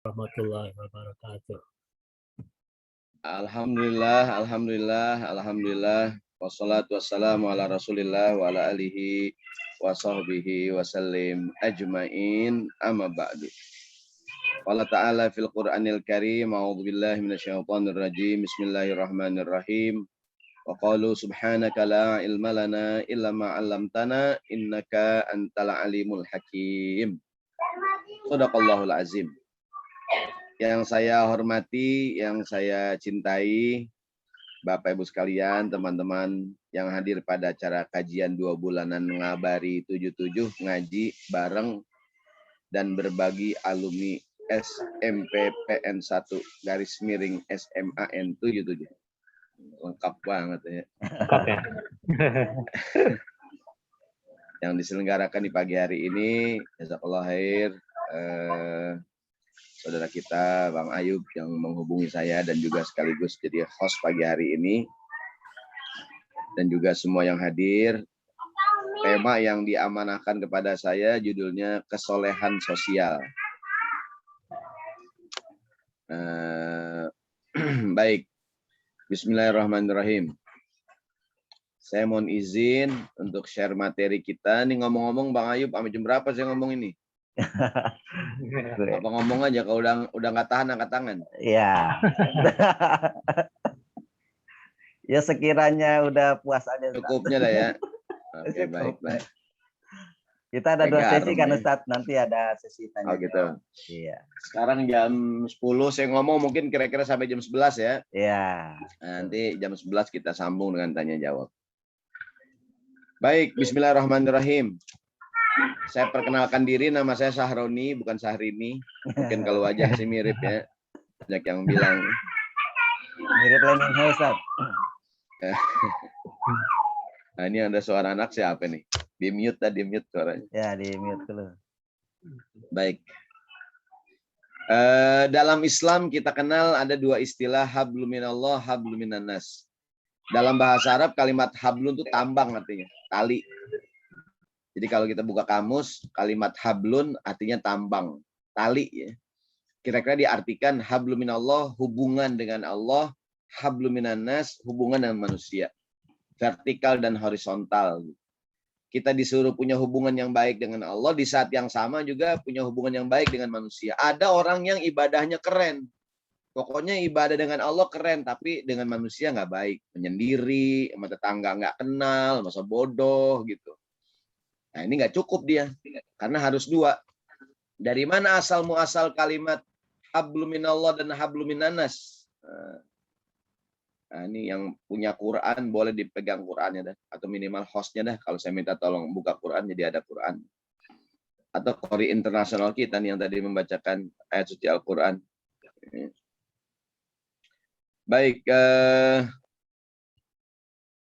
warahmatullahi wabarakatuh. Alhamdulillah. Wassalatu wassalamu ala Rasulillah wa ala alihi wa sahbihi wa sallim ajmain, amma ba'du. Allah Ta'ala fil Qur'anil Karim, a'udzu billahi minasyaitonir rajim. Bismillahirrahmanirrahim. Wa qalu subhanaka la ilma lana illa ma 'allamtana innaka antal alimul hakim. Shadaqallahul azim. Yang saya hormati, yang saya cintai, Bapak Ibu sekalian, teman-teman yang hadir pada acara kajian 2 bulanan Ngabari 77, ngaji bareng dan berbagi alumni SMP PN1 _SMAN 77. Lengkap banget ya. Lengkap ya. Yang diselenggarakan di pagi hari ini, jazakallah khair, saudara kita Bang Ayub yang menghubungi saya dan juga sekaligus jadi host pagi hari ini, dan juga semua yang hadir. Tema yang diamanahkan kepada saya judulnya kesolehan sosial. Baik, bismillahirrahmanirrahim. Saya mohon izin untuk share materi kita. Nih ngomong-ngomong Bang Ayub, sampai jam berapa saya ngomong ini? Apa ngomong aja kalau udah nggak tahan angkat tangan. Iya. Ya sekiranya udah puas aja. Cukupnya lah ya. Oke, baik. Kita ada 2 sesi kan ya. Ustadz, nanti ada sesi tanya. Oh gitu. Iya. Sekarang jam 10 saya ngomong mungkin kira-kira sampai jam 11 ya. Iya. Nanti jam 11 kita sambung dengan tanya jawab. Baik, bismillahirrahmanirrahim. Saya perkenalkan diri, nama saya Sahroni, bukan Sahrini. Mungkin kalau wajah sih mirip ya. Banyak yang bilang. Mirip Lenin Ustaz. Nah, ini ada suara anak siapa nih? Di mute suaranya. Ya, di mute dulu. Baik. Dalam Islam kita kenal ada 2 istilah, hablum minallah, hablum minannas. Dalam bahasa Arab kalimat hablun itu tambang artinya, tali. Jadi kalau kita buka kamus, kalimat hablun artinya tambang, tali ya. Kira-kira diartikan hablum minallah, hubungan dengan Allah, hablum minannas, hubungan dengan manusia. Vertikal dan horizontal. Kita disuruh punya hubungan yang baik dengan Allah, di saat yang sama juga punya hubungan yang baik dengan manusia. Ada orang yang ibadahnya keren. Pokoknya ibadah dengan Allah keren, tapi dengan manusia nggak baik. Menyendiri, sama tetangga nggak kenal, masa bodoh gitu. Nah ini nggak cukup dia, karena harus 2. Dari mana asal muasal kalimat hablum minallah dan hablum minannas? Nah, ini yang punya Quran boleh dipegang Qurannya dah, atau minimal hostnya dah. Kalau saya minta tolong buka Quran, jadi ada Quran. Atau Qori internasional kita nih yang tadi membacakan ayat suci Al-Quran. Baik,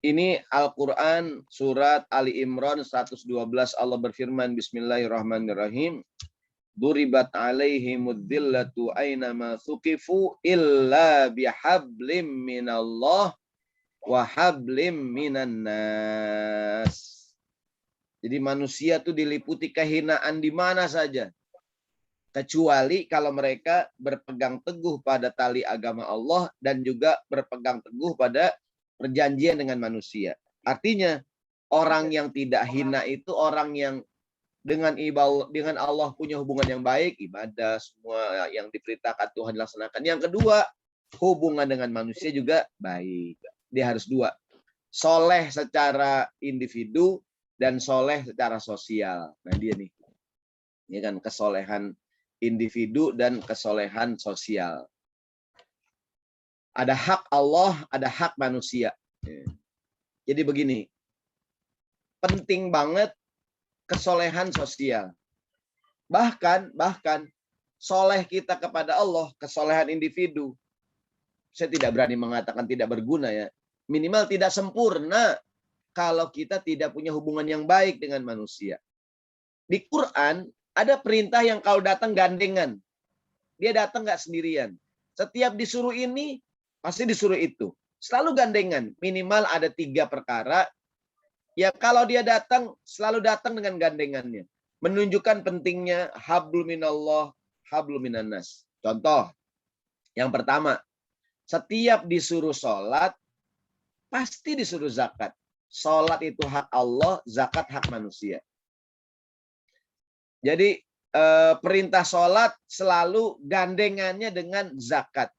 ini Al-Quran surat Ali Imran 112. Allah berfirman, bismillahirrahmanirrahim. Duribat alaihimud dhillatu aynama thuqifu illa bihablim minallah wa hablim minan nas. Jadi manusia tuh diliputi kehinaan di mana saja, kecuali kalau mereka berpegang teguh pada tali agama Allah dan juga berpegang teguh pada perjanjian dengan manusia. Artinya orang yang tidak hina itu orang yang dengan Allah punya hubungan yang baik, ibadah semua yang diperintahkan Tuhan dilaksanakan. Yang kedua, hubungan dengan manusia juga baik. Dia harus 2. Soleh secara individu dan soleh secara sosial. Nah dia nih. Ini kan kesolehan individu dan kesolehan sosial. Ada hak Allah, ada hak manusia. Jadi begini, penting banget kesolehan sosial. Bahkan soleh kita kepada Allah, kesolehan individu. Saya tidak berani mengatakan tidak berguna ya. Minimal tidak sempurna kalau kita tidak punya hubungan yang baik dengan manusia. Di Quran ada perintah yang kalau datang gandengan. Dia datang nggak sendirian. Setiap disuruh ini, pasti disuruh itu. Selalu gandengan. Minimal ada 3 perkara. Ya kalau dia datang, selalu datang dengan gandengannya. Menunjukkan pentingnya hablum minallah, hablum minannas. Contoh, yang pertama, setiap disuruh sholat, pasti disuruh zakat. Sholat itu hak Allah, zakat hak manusia. Jadi perintah sholat selalu gandengannya dengan zakat.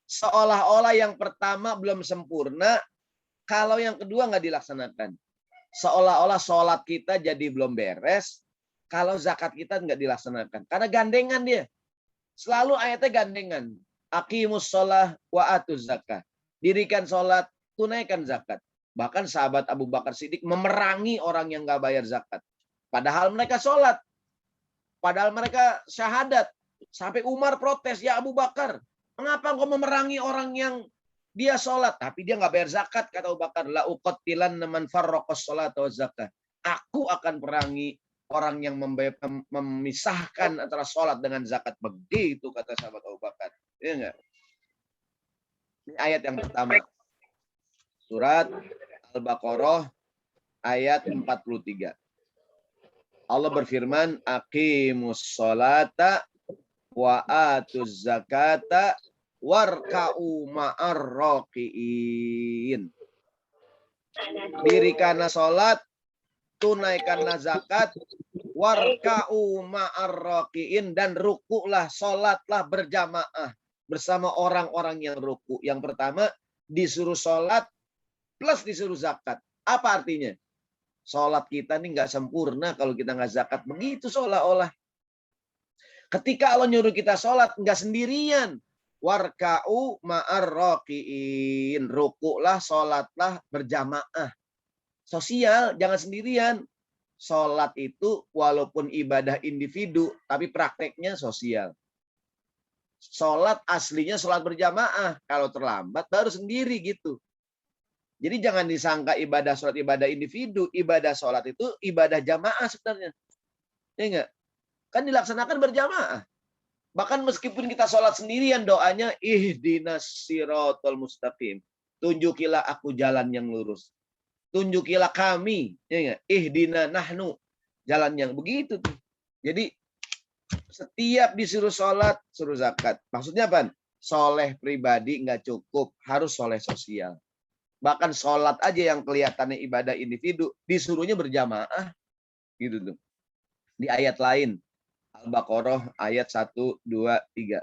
Seolah-olah yang pertama belum sempurna, kalau yang kedua nggak dilaksanakan. Seolah-olah sholat kita jadi belum beres, kalau zakat kita nggak dilaksanakan. Karena gandengan dia. Selalu ayatnya gandengan. Aqimus sholah wa atuz zakah. Dirikan sholat, tunaikan zakat. Bahkan sahabat Abu Bakar Siddiq memerangi orang yang nggak bayar zakat. Padahal mereka sholat. Padahal mereka syahadat. Sampai Umar protes, ya Abu Bakar, mengapa engkau memerangi orang yang dia sholat? Tapi dia nggak bayar zakat, kata Abu Bakar. La uqatilan man farraqas sholat wa zakat. Aku akan perangi orang yang memisahkan antara sholat dengan zakat. Begitu kata sahabat Abu Bakar. Iya enggak? Ini ayat yang pertama. Surat Al-Baqarah ayat 43. Allah berfirman, aqimus sholata wa atuz zakata warka'u ma'ar raqiin. Dirikanlah sholat, tunaikanlah zakat, warka'u ma'ar raqiin, dan rukuklah, sholatlah berjamaah bersama orang-orang yang ruku. Yang pertama, disuruh sholat plus disuruh zakat. Apa artinya? Sholat kita ini nggak sempurna kalau kita nggak zakat. Begitu seolah-olah. Ketika Allah nyuruh kita sholat, nggak sendirian. Warka'u ma'ar raqiin. Rukuklah, sholatlah berjamaah. Sosial, jangan sendirian. Sholat itu walaupun ibadah individu, tapi prakteknya sosial. Sholat aslinya sholat berjamaah. Kalau terlambat baru sendiri gitu. Jadi jangan disangka ibadah sholat ibadah individu. Ibadah sholat itu ibadah jamaah sebenarnya. Ya enggak? Kan dilaksanakan berjamaah. Bahkan meskipun kita sholat sendirian, doanya ihdinas siratal mustaqim. Tunjukilah aku jalan yang lurus. Tunjukilah kami. Ya enggak? Ihdina nahnu. Jalan yang begitu tuh. Jadi setiap disuruh sholat, suruh zakat. Maksudnya apa? Soleh pribadi nggak cukup. Harus soleh sosial. Bahkan sholat aja yang kelihatannya ibadah individu, disuruhnya berjamaah. Gitu tuh. Di ayat lain. Al-Baqarah ayat 1, 2, 3.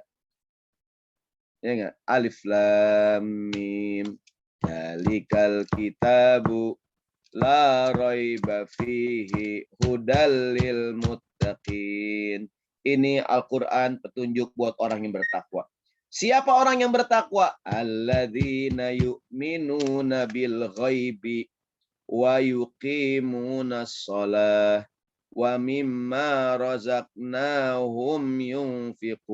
Ya enggak? Alif lam mim. Dzalikal kitabu la raiba fihi hudal lil muttaqin. Ini Al-Qur'an, petunjuk buat orang yang bertakwa. Siapa orang yang bertakwa? Alladzina yu'minuna bil ghaibi wa yuqimunas shalah wa mimma razaqnahum yunfiqun.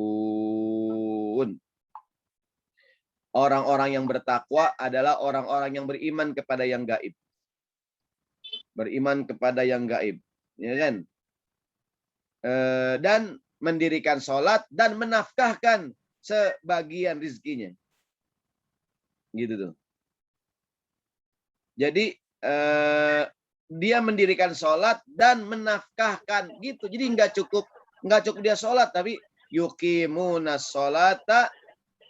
Orang-orang yang bertakwa adalah orang-orang yang beriman kepada yang gaib. Beriman kepada yang gaib. Ya kan? Dan mendirikan sholat dan menafkahkan sebagian rizkinya. Gitu tuh. Jadi dia mendirikan sholat dan menafkahkan gitu. Jadi nggak cukup dia sholat, tapi yuqimunas sholata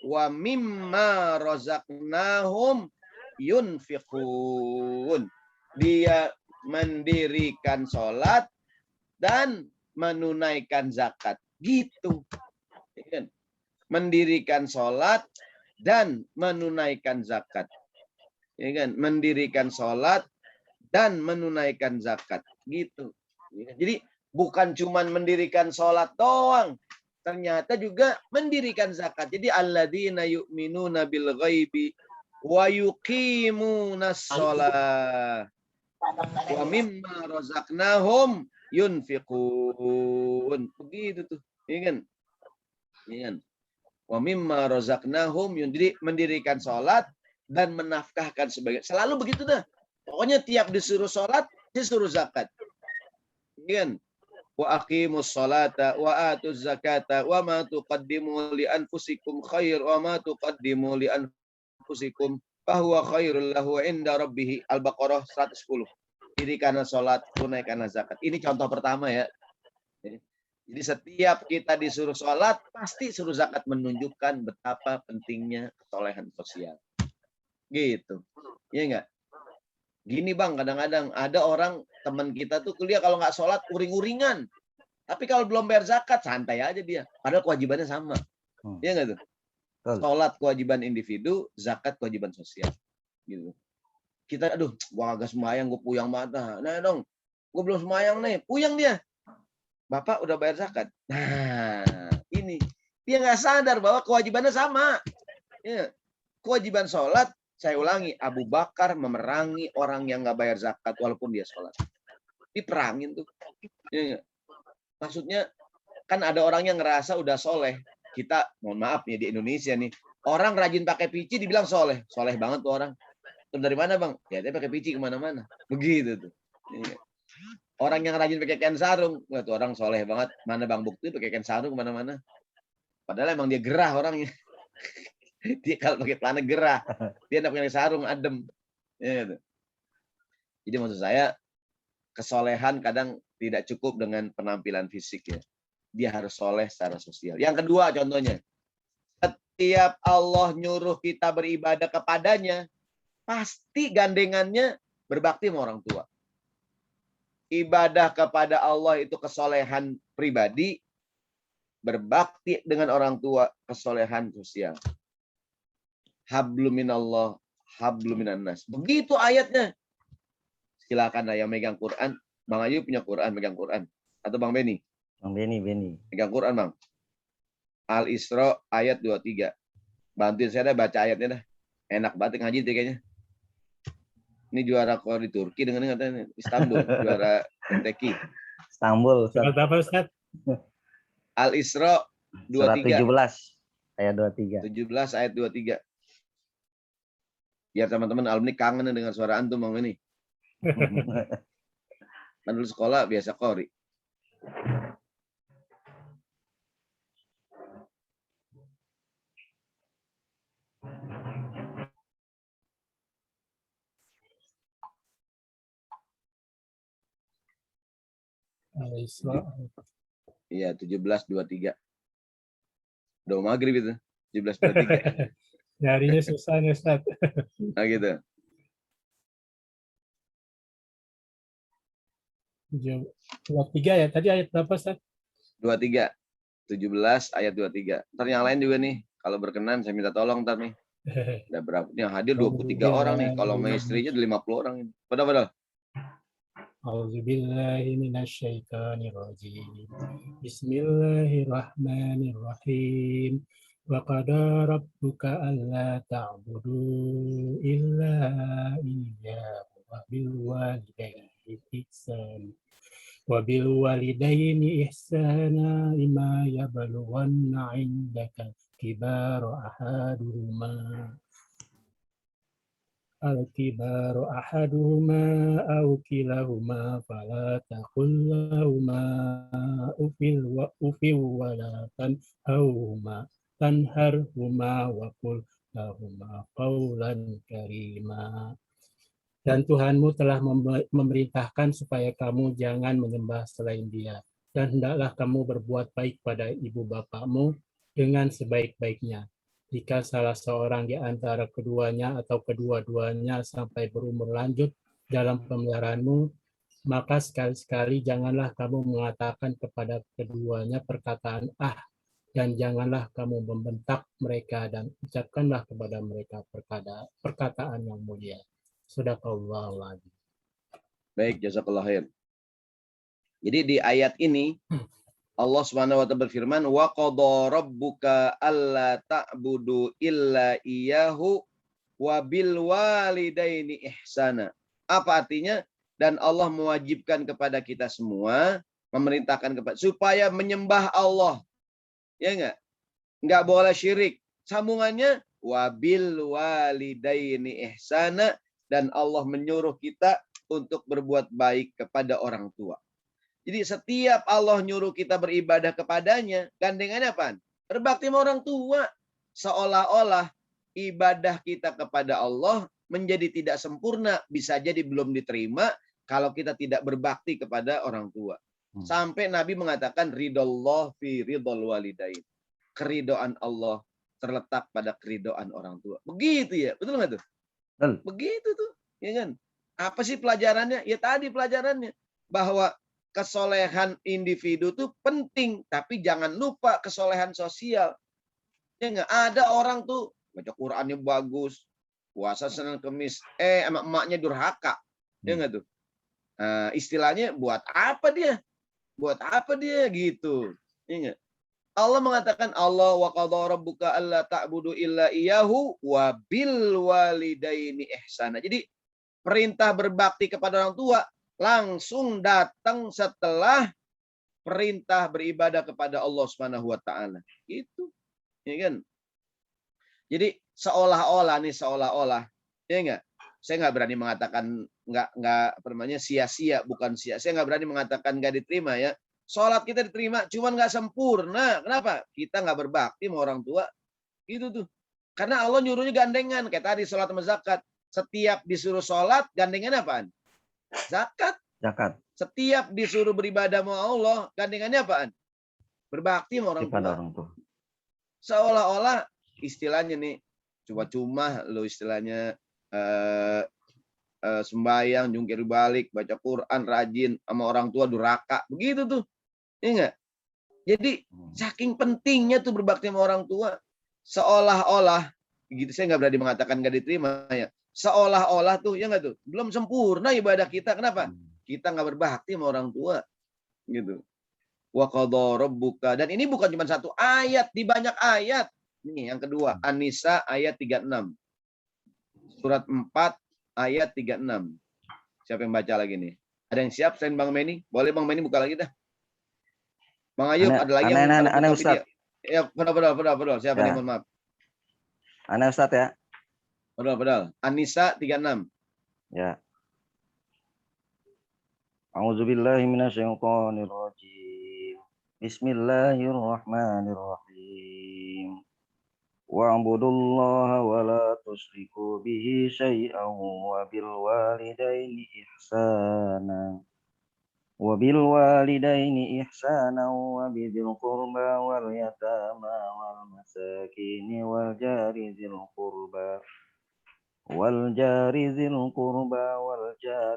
wa mimma razaqnahum yunfiqun. Dia mendirikan sholat dan menunaikan zakat. Gitu. Mendirikan sholat dan menunaikan zakat. Ya kan? Mendirikan sholat dan menunaikan zakat. Gitu. Jadi bukan cuma mendirikan sholat doang. Ternyata juga mendirikan zakat. Jadi alladzina yu'minuna bil ghaibi wa yuqimunas sholah wa mimma razaqnahum yunfiqun. Begitu tuh. Ya kan? Ya kan? Wa mimma razaqnahum, jadi mendirikan sholat dan menafkahkan sebagian. Selalu begitu dah. Pokoknya tiap disuruh sholat, disuruh zakat. Kan? Wa aqimus sholata wa atuz zakata wa ma tuqaddimu li anfusikum khair wa ma tuqaddimu li anfusikum fahuwa khairul lahu inda rabbih. Al-Baqarah 110. Dirikanlah sholat, tunaikanlah zakat. Ini contoh pertama ya. Jadi setiap kita disuruh sholat, pasti suruh zakat, menunjukkan betapa pentingnya kesolehan sosial. Gitu. Iya enggak? Gini Bang, kadang-kadang ada orang teman kita tuh kuliah kalau nggak sholat uring-uringan. Tapi kalau belum bayar zakat, santai aja dia. Padahal kewajibannya sama. Iya nggak tuh? Betul. Sholat kewajiban individu, zakat kewajiban sosial. Gitu. Kita, aduh, gua agak semayang, gue puyang mata. Nah dong, gue belum semayang nih, puyang dia. Bapak udah bayar zakat. Nah, ini. Dia nggak sadar bahwa kewajibannya sama. Ya. Kewajiban sholat, saya ulangi, Abu Bakar memerangi orang yang nggak bayar zakat walaupun dia sholat. Diperangin tuh. Ya. Maksudnya, kan ada orang yang ngerasa udah soleh. Kita, mohon maaf nih di Indonesia nih, orang rajin pakai pici dibilang soleh. Soleh banget tuh orang. Terus dari mana Bang? Ya dia pakai pici kemana-mana. Begitu tuh. Ya. Orang yang rajin pakai kain sarung, wah tuh orang soleh banget. Mana Bang bukti pakai kain sarung kemana-mana. Padahal emang dia gerah orangnya. Dia kalau pakai celana gerah. Dia nggak pakai sarung, adem. Ya, gitu. Jadi maksud saya, kesolehan kadang tidak cukup dengan penampilan fisik ya. Dia harus soleh secara sosial. Yang kedua contohnya, setiap Allah nyuruh kita beribadah kepadanya, pasti gandengannya berbakti sama orang tua. Ibadah kepada Allah itu kesolehan pribadi, berbakti dengan orang tua, kesolehan sosial. Hablum minallah, hablum minan nas. Begitu ayatnya. Silakan yang megang Quran. Bang Ayu punya Quran, megang Quran. Atau Bang Beni? Bang Beni. Megang Quran, Bang. Al-Isra ayat 23. Bantuin saya dah baca ayatnya dah. Enak banget ngaji kayaknya. Ini juara kor di Turki dengan katanya Istanbul, juara MTQ. Istanbul. Surat apa Ustaz? Al-Isra 23. Surat 17 ayat 23. 17 ayat 23. Biar teman-teman alumni kangen dengan suara antum Bang ini. Kan dulu sekolah biasa qori. Al-Isra. Iya, 17:23. Udah maghrib itu. 17:23. Nyarinya susah nih Ustaz. Nah gitu. 23 ya. Tadi ayat berapa Ustaz? 23. 17 ayat 23. Ntar yang lain juga nih. Kalau berkenan saya minta tolong ntar nih. Ada berapa? Yang hadir 23 orang nih. Kalau sama istrinya 50 orang ini. Padahal. A'udzubillahi minasyaitonirrajim. Bismillahirrahmanirrahim. Wa qada rabbuka alla ta'budu illa iyyahu wa bil walidayni ihsana. Wa bil walidayni ihsana imma yablughanna 'indaka kibara ahaduhuma الكبار أحدهما أو كلاهما فلا تقل لهما أف ولا تنهرهما وقل لهما قولا كريما. Dan Tuhanmu telah memerintahkan supaya kamu jangan menyembah selain Dia, dan hendaklah kamu berbuat baik pada ibu bapakmu dengan sebaik-baiknya. Jika salah seorang di antara keduanya atau kedua-duanya sampai berumur lanjut dalam pemeliharaanmu, maka sekali-sekali janganlah kamu mengatakan kepada keduanya perkataan dan janganlah kamu membentak mereka dan ucapkanlah kepada mereka perkataan yang mulia. Shadaqallahul adzim. Baik, jazakallah khair. Jadi di ayat ini Allah Subhanahu wa taala berfirman, wa qada rabbuka alla ta'budu illa iyyahu wa bil walidaini ihsana. Apa artinya? Dan Allah mewajibkan kepada kita semua, memerintahkan kepada supaya menyembah Allah. Ya enggak? Enggak boleh syirik. Sambungannya wa bil walidaini ihsana, dan Allah menyuruh kita untuk berbuat baik kepada orang tua. Jadi setiap Allah nyuruh kita beribadah kepadanya, gandengannya apa? Berbakti sama orang tua. Seolah-olah ibadah kita kepada Allah menjadi tidak sempurna, bisa jadi belum diterima kalau kita tidak berbakti kepada orang tua. Sampai Nabi mengatakan ridallah fi ridal walidain. Keridoan Allah terletak pada keridoan orang tua. Begitu ya, betul nggak tuh? Betul. Begitu tuh, ya kan? Apa sih pelajarannya? Ya tadi pelajarannya bahwa kesolehan individu tuh penting, tapi jangan lupa kesolehan sosial. Ya nggak? Ada orang tuh baca Qurannya bagus, puasa Senin Kemis, sama emaknya durhaka, ya nggak tuh? Istilahnya buat apa dia? Buat apa dia gitu? Ya nggak? Allah mengatakan Allah wa qadha rabbuka alla ta'budu illa iyyahu wa bil walidaini ihsana. Jadi perintah berbakti kepada orang tua langsung datang setelah perintah beribadah kepada Allah Subhanahu wa taala. Itu. Ya kan? Jadi seolah-olah ya enggak? Saya nggak berani mengatakan nggak sia-sia, bukan sia. Saya nggak berani mengatakan nggak diterima ya. Sholat kita diterima, cuman nggak sempurna. Kenapa? Kita nggak berbakti sama orang tua. Itu tuh. Karena Allah nyuruhnya gandengan. Kayak tadi sholat sama zakat. Setiap disuruh sholat, gandengannya apaan? Zakat. Zakat. Setiap disuruh beribadah sama Allah, gandengannya apaan? Berbakti sama orang tua. Orang tua. Seolah-olah istilahnya nih, cuma-cuma lo istilahnya sembayang, jungkir balik, baca Quran, rajin sama orang tua durhaka. Begitu tuh. Iya enggak? Jadi saking pentingnya tuh berbakti sama orang tua, seolah-olah gitu, saya nggak berani mengatakan nggak diterima ya. Seolah-olah tuh ya nggak tuh, belum sempurna ibadah kita. Kenapa? Kita nggak berbakti sama orang tua, gitu. Wa qadha rabbuka, dan ini bukan cuma satu ayat, di banyak ayat. Nih yang kedua, An-Nisa ayat 36. Surat 4 ayat 36. Siapa yang baca lagi nih? Ada yang siap selain Bang Meni? Boleh Bang Meni buka lagi dah. Bang Ayub, ada lagi yang aneh Ustaz. Ya, benar. Siapa nih, mohon maaf. Aneh Ustaz ya. Benar. An-Nisa 36. Ya. A'udzubillahi minasyaitonir rajim. Bismillahirrahmanirrahim. Wa'budullaha wa la tusyriku bihi syai'an wa bil walidaini ihsana. وبالوالدين إحسانا وبذي القربى واليتامى والمساكين والجار ذي القربى والجار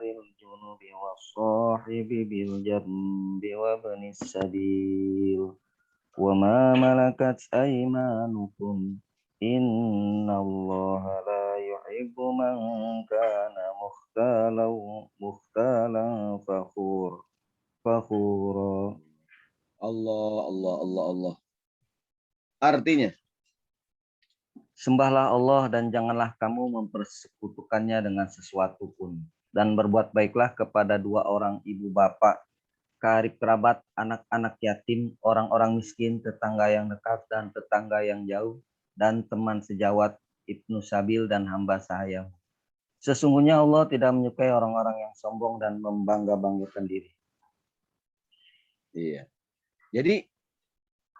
الجنب والصاحب بالجنب وابن السبيل وما ملكت أيمانكم إن الله لا يحب من كان مختالا fakhura. Allah. Artinya, sembahlah Allah dan janganlah kamu mempersekutukannya dengan sesuatu pun. Dan berbuat baiklah kepada dua orang ibu bapak, karib kerabat, anak-anak yatim, orang-orang miskin, tetangga yang dekat dan tetangga yang jauh, dan teman sejawat, ibnu sabil dan hamba sahaya. Sesungguhnya Allah tidak menyukai orang-orang yang sombong dan membangga-banggakan diri. Iya. Jadi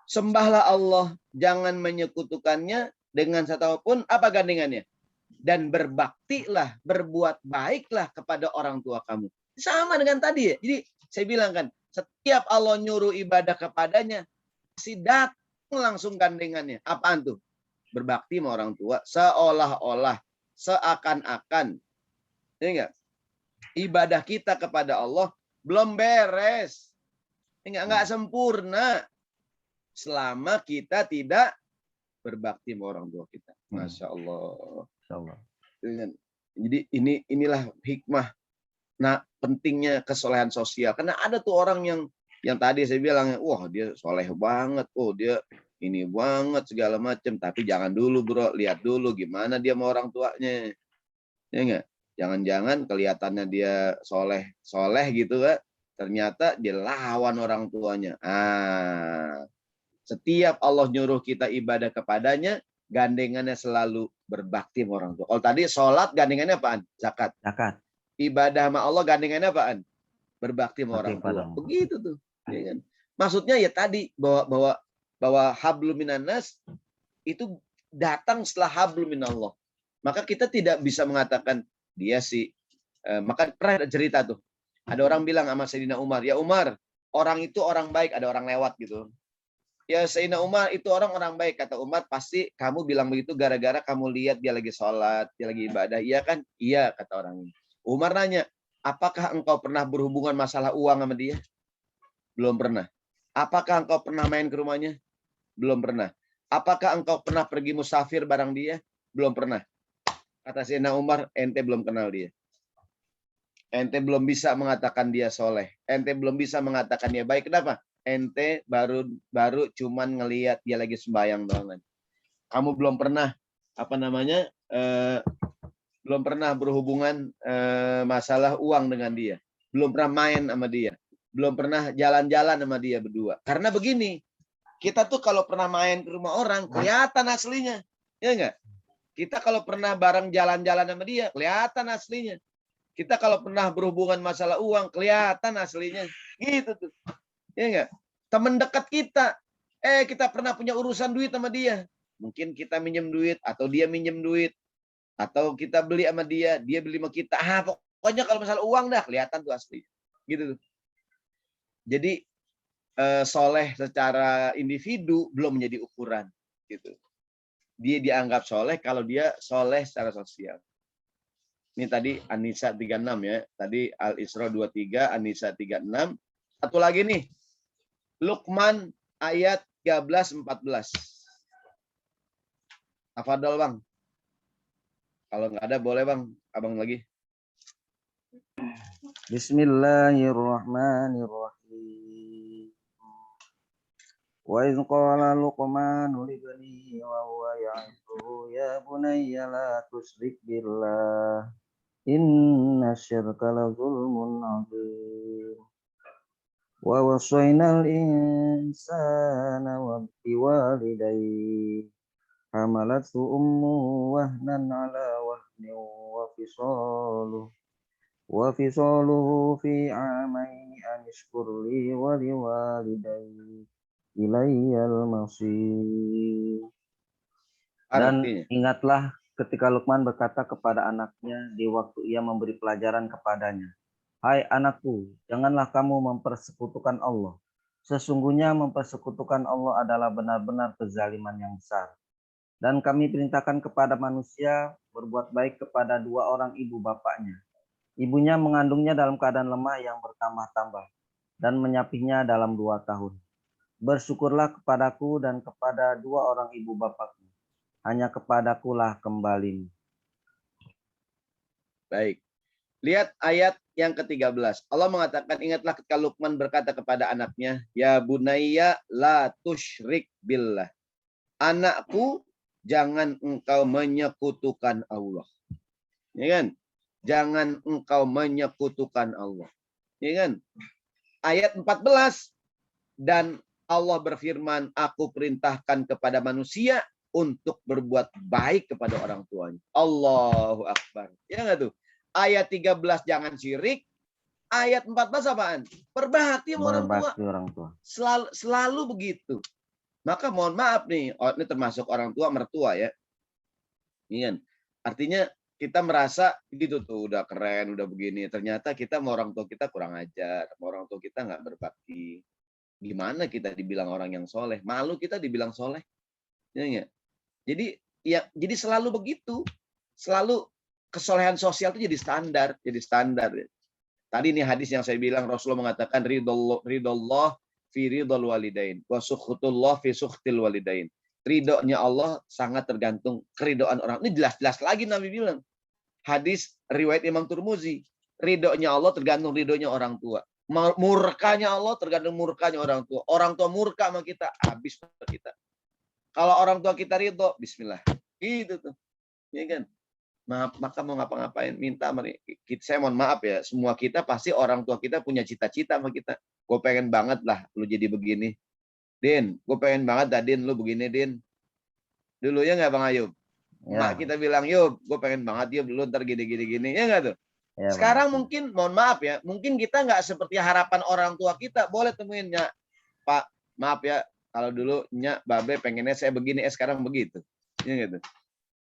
sembahlah Allah, jangan menyekutukannya dengan satupun, apa gandengannya? Dan berbaktilah, berbuat baiklah kepada orang tua kamu. Sama dengan tadi ya. Jadi saya bilang kan, setiap Allah nyuruh ibadah kepadanya, pasti datang langsung gandengannya. Apaan tuh? Berbakti sama orang tua, seolah-olah, seakan-akan. Ya enggak? Ibadah kita kepada Allah belum beres. Enggak sempurna selama kita tidak berbakti sama orang tua kita. Masya Allah. Jadi inilah hikmah. Nah, pentingnya kesolehan sosial. Karena ada tuh orang yang tadi saya bilang, wah dia soleh banget, dia ini banget segala macam. Tapi jangan dulu bro, lihat dulu gimana dia sama orang tuanya. Ya enggak? Jangan-jangan kelihatannya dia soleh gitu kan. Ternyata dia lawan orang tuanya. Setiap Allah nyuruh kita ibadah kepadanya, gandengannya selalu berbakti sama orang tua. Kalau tadi sholat, gandengannya apaan? Zakat. Ibadah sama Allah, gandengannya apaan? Berbakti sama orang tua. Begitu tuh. Ya kan? Maksudnya ya tadi, bahwa hablum minannas itu datang setelah hablum minallah. Maka kita tidak bisa mengatakan, dia sih, maka pernah ada cerita tuh. Ada orang bilang sama Sayyidina Umar, ya Umar, orang itu orang baik, ada orang lewat gitu. Ya Sayyidina Umar itu orang baik, kata Umar, pasti kamu bilang begitu gara-gara kamu lihat dia lagi sholat, dia lagi ibadah, iya kan? Iya, kata orang ini. Umar nanya, apakah engkau pernah berhubungan masalah uang sama dia? Belum pernah. Apakah engkau pernah main ke rumahnya? Belum pernah. Apakah engkau pernah pergi musafir bareng dia? Belum pernah. Kata Sayyidina Umar, ente belum kenal dia. Ente belum bisa mengatakan dia soleh. Ente belum bisa mengatakan dia baik. Kenapa? Ente baru cuman ngelihat dia lagi sembahyang doang. Kamu belum pernah belum pernah berhubungan masalah uang dengan dia. Belum pernah main sama dia. Belum pernah jalan-jalan sama dia berdua. Karena begini, kita tuh kalau pernah main ke rumah orang, kelihatan aslinya. Ya enggak? Kita kalau pernah bareng jalan-jalan sama dia, kelihatan aslinya. Kita kalau pernah berhubungan masalah uang, kelihatan aslinya. Gitu tuh. Ya enggak? Teman dekat kita. Kita pernah punya urusan duit sama dia. Mungkin kita minjem duit, atau dia minjem duit. Atau kita beli sama dia, dia beli sama kita. Pokoknya kalau masalah uang dah, kelihatan tuh asli. Gitu tuh. Jadi, soleh secara individu belum menjadi ukuran. Gitu. Dia dianggap soleh kalau dia soleh secara sosial. Ini tadi An-Nisa 36 ya. Tadi Al-Isra 23, An-Nisa 36. Satu lagi nih. Luqman ayat 13-14. Tafadhol Bang. Kalau nggak ada boleh Bang, abang lagi. Bismillahirrahmanirrahim. Wa idh qala Luqmanu libnihi wa huwa ya'izuhu ya bunayya la tusyrik billah inna syirka la zulmun 'adzim. Wa wasainal insana biwalidayhi hamalathu ummuhu wahnan 'ala wahnin wa fisaluhu fi 'amaini an ishkur li wa liwalidayhi ilayyal masir. Dan ingatlah ketika Luqman berkata kepada anaknya di waktu ia memberi pelajaran kepadanya, hai anakku, janganlah kamu mempersekutukan Allah. Sesungguhnya mempersekutukan Allah adalah benar-benar kezaliman yang besar. Dan kami perintahkan kepada manusia berbuat baik kepada dua orang ibu bapaknya. Ibunya mengandungnya dalam keadaan lemah yang bertambah-tambah dan menyapihnya dalam 2 tahun. Bersyukurlah kepadaku dan kepada dua orang ibu bapakmu. Hanya kepadakulah kembali. Baik. Lihat ayat yang ke-13. Allah mengatakan, ingatlah ketika Luqman berkata kepada anaknya, ya bunayya la tusyrik billah. Anakku, jangan engkau menyekutukan Allah. Ya kan? Jangan engkau menyekutukan Allah. Ya kan? Ayat 14. Dan Allah berfirman, aku perintahkan kepada manusia untuk berbuat baik kepada orang tuanya. Allahu Akbar. Ya enggak tuh? Ayat 13 jangan syirik. Ayat 14 apaan? Berbakti sama orang tua. Selalu begitu. Maka mohon maaf nih, ini termasuk orang tua mertua ya. Iya. Artinya kita merasa gitu tuh udah keren, udah begini. Ternyata kita sama orang tua kita kurang ajar, sama orang tua kita nggak berbakti. Gimana kita dibilang orang yang soleh? Malu kita dibilang soleh. Ya, jadi selalu begitu. Selalu kesolehan sosial itu jadi standar. Tadi ini hadis yang saya bilang, Rasulullah mengatakan ridollah fi ridol walidain wa sukhutullah fi sukhtil walidain. Ridhonya Allah sangat tergantung keridoan orang. Ini jelas-jelas lagi Nabi bilang. Hadis riwayat Imam Turmuzi. Ridhonya Allah tergantung ridhonya orang tua. Murkanya Allah tergantung murkanya orang tua. Orang tua murka sama kita, habis kita. Kalau orang tua kita ridho, bismillah. Gitu tuh. Ya kan? Maka mau ngapa-ngapain, minta. Saya mohon maaf ya, semua kita pasti orang tua kita punya cita-cita sama kita. Gue pengen banget lah lu jadi begini. Din, gue pengen banget dah Din, lu begini Din. Dulunya nggak Bang Ayub? Ya. Mak kita bilang, Yub, gue pengen banget Yub, lu ntar gini-gini. Ya nggak tuh? Ya, sekarang Bang. Mungkin, mohon maaf ya, mungkin kita nggak seperti harapan orang tua kita. Boleh temuin, Nyak. Pak, maaf ya, kalau dulu Nyak, Babe pengennya saya begini, sekarang begitu. Ya gitu.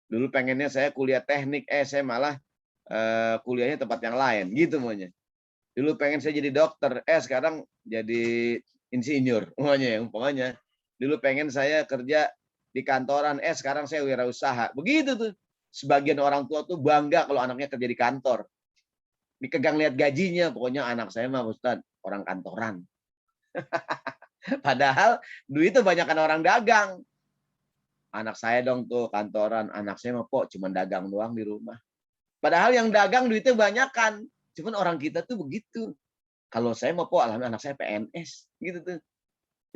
Dulu pengennya saya kuliah teknik, saya malah kuliahnya tempat yang lain. Gitu maunya. Dulu pengen saya jadi dokter, sekarang jadi insinyur. Umpamanya dulu pengen saya kerja di kantoran, sekarang saya wirausaha. Begitu tuh. Sebagian orang tua tuh bangga kalau anaknya kerja di kantor. Dikegang lihat gajinya, pokoknya anak saya mah Ustaz, orang kantoran. Padahal duitnya banyakkan orang dagang. Anak saya dong tuh kantoran, anak saya mah kok cuma dagang doang di rumah. Padahal yang dagang duitnya banyakan. Cuman orang kita tuh begitu. Kalau saya mah kok alhamdulillah anak saya PNS gitu tuh.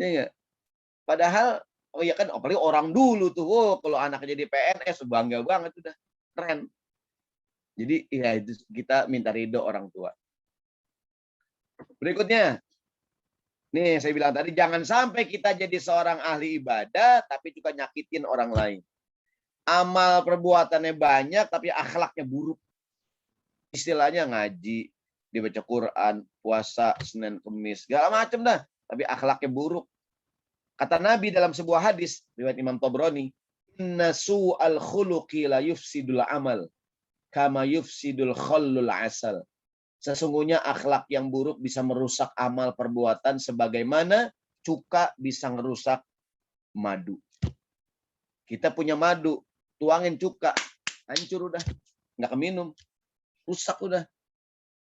Ya enggak? Padahal oh ya kan apalagi orang dulu tuh, kalau anaknya jadi PNS bangga banget udah. Keren. Jadi ya itu kita minta ridho orang tua. Berikutnya, nih saya bilang tadi jangan sampai kita jadi seorang ahli ibadah tapi juga nyakitin orang lain. Amal perbuatannya banyak tapi akhlaknya buruk. Istilahnya ngaji, dibaca Quran, puasa, Senin, Kemis, segala macam dah. Tapi akhlaknya buruk. Kata Nabi dalam sebuah hadis, riwayat Imam Tabrani, "Inna su'al khuluqi la yufsidul amal, kama yufsidul khallul asal." Sesungguhnya akhlak yang buruk bisa merusak amal perbuatan sebagaimana cuka bisa merusak madu. Kita punya madu, tuangin cuka, hancur udah, nggak keminum, rusak udah.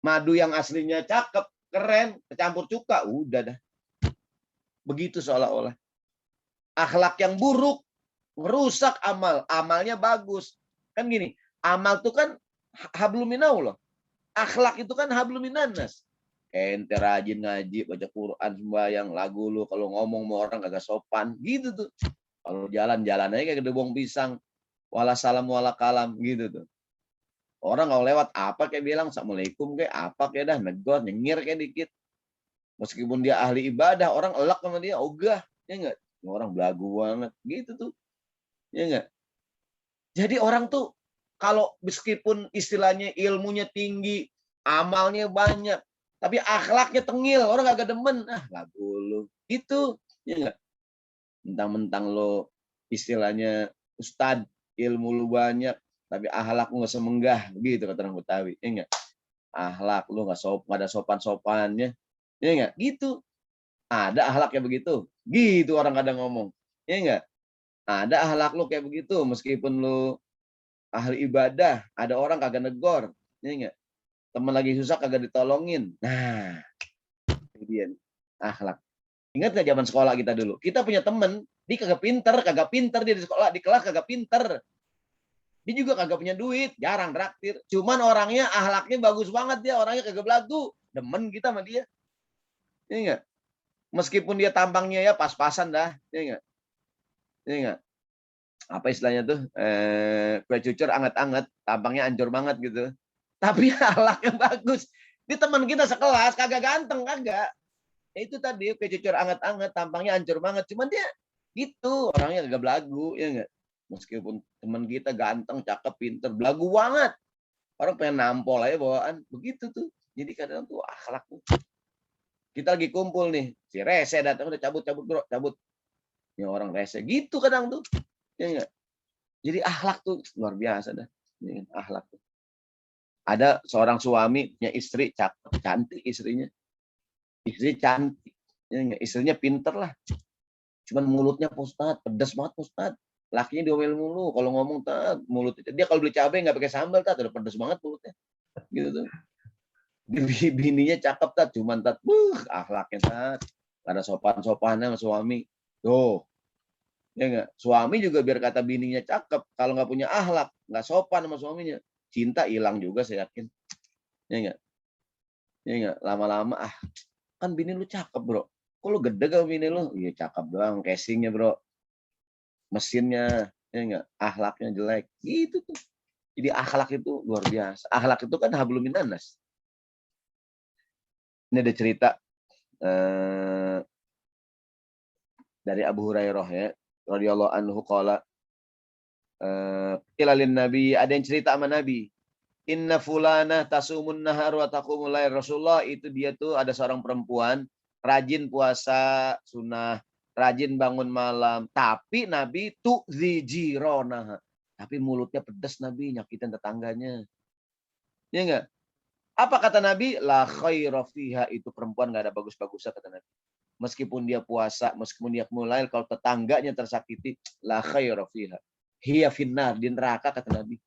Madu yang aslinya cakep, keren, kecampur cuka, udah dah. Begitu seolah-olah. Akhlak yang buruk merusak amal. Amalnya bagus. Kan gini, amal itu kan hablum minallah. Akhlak itu kan hablum minannas. Ente rajin ngaji, baca Quran, sembahyang, lagu lu. Kalau ngomong sama orang kagak sopan. Gitu tuh. Kalau jalan-jalan aja kayak gedebong pisang. Wala salam wala kalam. Gitu tuh. Orang kalau lewat apa kayak bilang assalamualaikum kayak apa kayak dah negor nyengir kayak dikit. Meskipun dia ahli ibadah, orang elak sama dia, ogah, ya enggak? Orang belagu banget, gitu tuh, ya enggak? Jadi orang tuh kalau meskipun istilahnya ilmunya tinggi, amalnya banyak, tapi akhlaknya tengil, orang kagak demen, lagu lu, itu, ya enggak? Mentang-mentang lo istilahnya ustad, ilmu lu banyak, tapi akhlak lu nggak semenggah, gitu kata orang Betawi, ya enggak? Akhlak lu nggak ada sopan-sopannya. Ya enggak? Gitu. Ada akhlak kayak begitu. Gitu orang kadang ngomong. Ya enggak? Ada akhlak lu kayak begitu. Meskipun lu ahli ibadah. Ada orang kagak negor. Ya enggak? Teman lagi susah kagak ditolongin. Nah, itu dia. Akhlak. Ingat gak zaman sekolah kita dulu? Kita punya teman. Dia kagak pinter dia di sekolah. Di kelas kagak pinter. Dia juga kagak punya duit. Jarang traktir. Cuman orangnya akhlaknya bagus banget dia. Orangnya kagak belagu. Demen kita sama dia. Ya enggak? Meskipun dia tampangnya ya pas-pasan dah, ya enggak? Ya enggak? Apa istilahnya tuh? Kue cucur anget-anget, tampangnya hancur banget gitu. Tapi akhlaknya bagus. Di teman kita sekelas kagak ganteng kagak. Ya itu tadi kue cucur anget-anget, tampangnya hancur banget. Cuman dia gitu, orangnya kagak belagu, ya enggak? Meskipun teman kita ganteng, cakep, pinter, belagu banget. Orang pengen nampol aja bawaan. Begitu tuh. Jadi kadang tuh akhlak tuh. Kita lagi kumpul nih, si rese datang udah cabut bro, cabut. Ya orang rese gitu kadang tuh. Ya enggak? Jadi akhlak tuh luar biasa dah. Ya, akhlak tuh. Ada seorang suami punya istri cakep, cantik istrinya. Istri cantik. Ya enggak? Istrinya pinter lah. Cuman mulutnya Ustaz, pedas banget Ustaz. Lakinya diomel mulu, kalau ngomong mulutnya. Dia kalau beli cabai nggak pakai sambal udah pedas banget mulutnya. Gitu tuh. Bininya cakep cuman akhlaknya ada sopan-sopannya sama suami. Tuh. Ya enggak? Suami juga biar kata bininya cakep, kalau nggak punya akhlak, nggak sopan sama suaminya, cinta hilang juga saya yakin. Ya enggak? Ya enggak? Lama-lama kan bini lu cakep, Bro. Kok lu gede kau bini lu? Iya, cakep doang casingnya, Bro. Mesinnya, ya enggak? Akhlaknya jelek. Gitu tuh. Jadi akhlak itu luar biasa. Akhlak itu kan hablum minannas. Ini ada cerita dari Abu Hurairah ya, radhiyallahu anhu qala ilalin Nabi, ada yang cerita sama Nabi. Inna fulana tasumun nahar wa taqumul lail. Rasulullah itu dia tuh ada seorang perempuan rajin puasa sunnah, rajin bangun malam, tapi Nabi tu'zi jironah. Tapi mulutnya pedas Nabi, nyakitin tetangganya. Ya enggak? Apa kata Nabi? La khaira fiha, itu perempuan nggak ada bagus-bagusnya kata Nabi. Meskipun dia puasa, meskipun dia mulai, kalau tetangganya tersakiti, la khaira fiha. Hiya finnar, di neraka kata Nabi.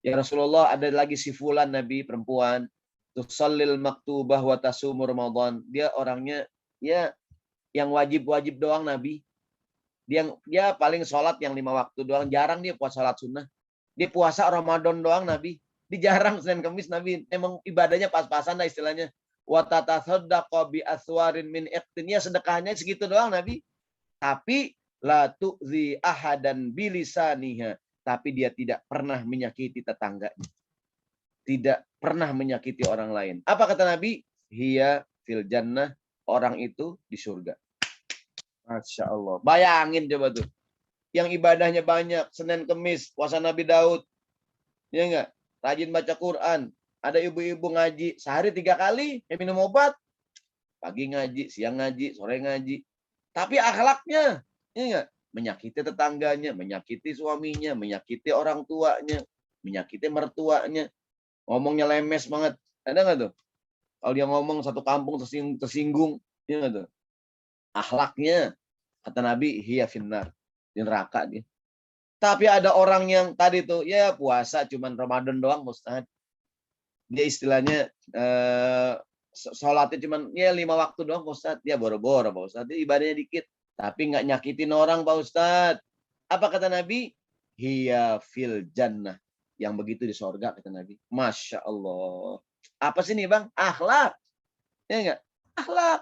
Ya Rasulullah, ada lagi si fulan Nabi, perempuan, tusallil maktubah wa tasumu Ramadan. Dia orangnya ya yang wajib-wajib doang Nabi. Dia paling sholat yang 5 waktu doang, jarang dia puasa sholat sunnah. Dia puasa Ramadan doang Nabi. Dia jarang Senin Kamis Nabi. Emang ibadahnya pas-pasan lah istilahnya. Wa tatasaddaqa bi aswarin min iqtin, ya sedekahnya segitu doang Nabi. Tapi la tu'zi ahadan bilisaniha, tapi dia tidak pernah menyakiti tetangganya. Tidak pernah menyakiti orang lain. Apa kata Nabi? Hiya fil jannah, orang itu di surga. Masya Allah. Bayangin coba tuh. Yang ibadahnya banyak, Senin Kemis, puasa Nabi Daud. Ya enggak? Rajin baca Quran. Ada ibu-ibu ngaji sehari 3 kali, minum obat. Pagi ngaji, siang ngaji, sore ngaji. Tapi akhlaknya, ya enggak? Menyakiti tetangganya, menyakiti suaminya, menyakiti orang tuanya, menyakiti mertuanya. Ngomongnya lemes banget. Ada nggak tuh? Kalau dia ngomong satu kampung tersinggung, ya nggak tuh? Akhlaknya, kata Nabi, hiya finnar, di neraka dia. Tapi ada orang yang tadi tuh, ya puasa cuman Ramadan doang, Ustaz. Dia istilahnya sholatnya cuman ya 5 waktu doang, Pak Ustaz. Dia boro-boro, Pak Ustaz. Dia ibadahnya dikit, tapi nggak nyakitin orang, Pak Ustaz. Apa kata Nabi? Hiya fil jannah. Yang begitu di sorga, kata Nabi. Masya Allah. Apa sih nih, Bang? Akhlak. Ya enggak? Akhlak.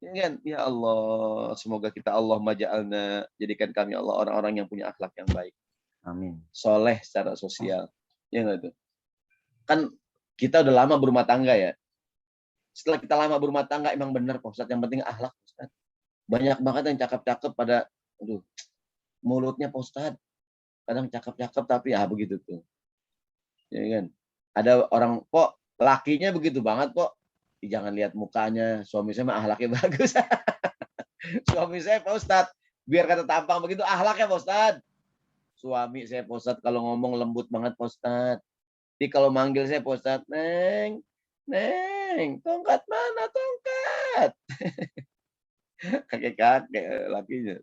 Ya kan? Ya Allah, semoga kita Allah maja'alna, jadikan kami Allah orang-orang yang punya akhlak yang baik. Amin. Soleh secara sosial. Ya enggak tuh? Kan kita udah lama berumah tangga ya. Setelah kita lama berumah tangga, emang benar Pak Ustadz, yang penting akhlak Pak Ustadz. Banyak banget yang cakep-cakep pada, aduh, mulutnya Pak Ustadz. Kadang cakep-cakep tapi ya begitu tuh. Ya kan? Ada orang, kok lakinya begitu banget kok. Jangan lihat mukanya, suami saya mah akhlaknya bagus. Suami saya Pak Ustadz, biar kata tampang begitu, akhlaknya Pak Ustadz. Suami saya Pak Ustadz kalau ngomong lembut banget Pak Ustadz. Jadi kalau manggil saya Pak Ustadz, Neng, Neng, tongkat mana tongkat? Kakek-kakek lakinya.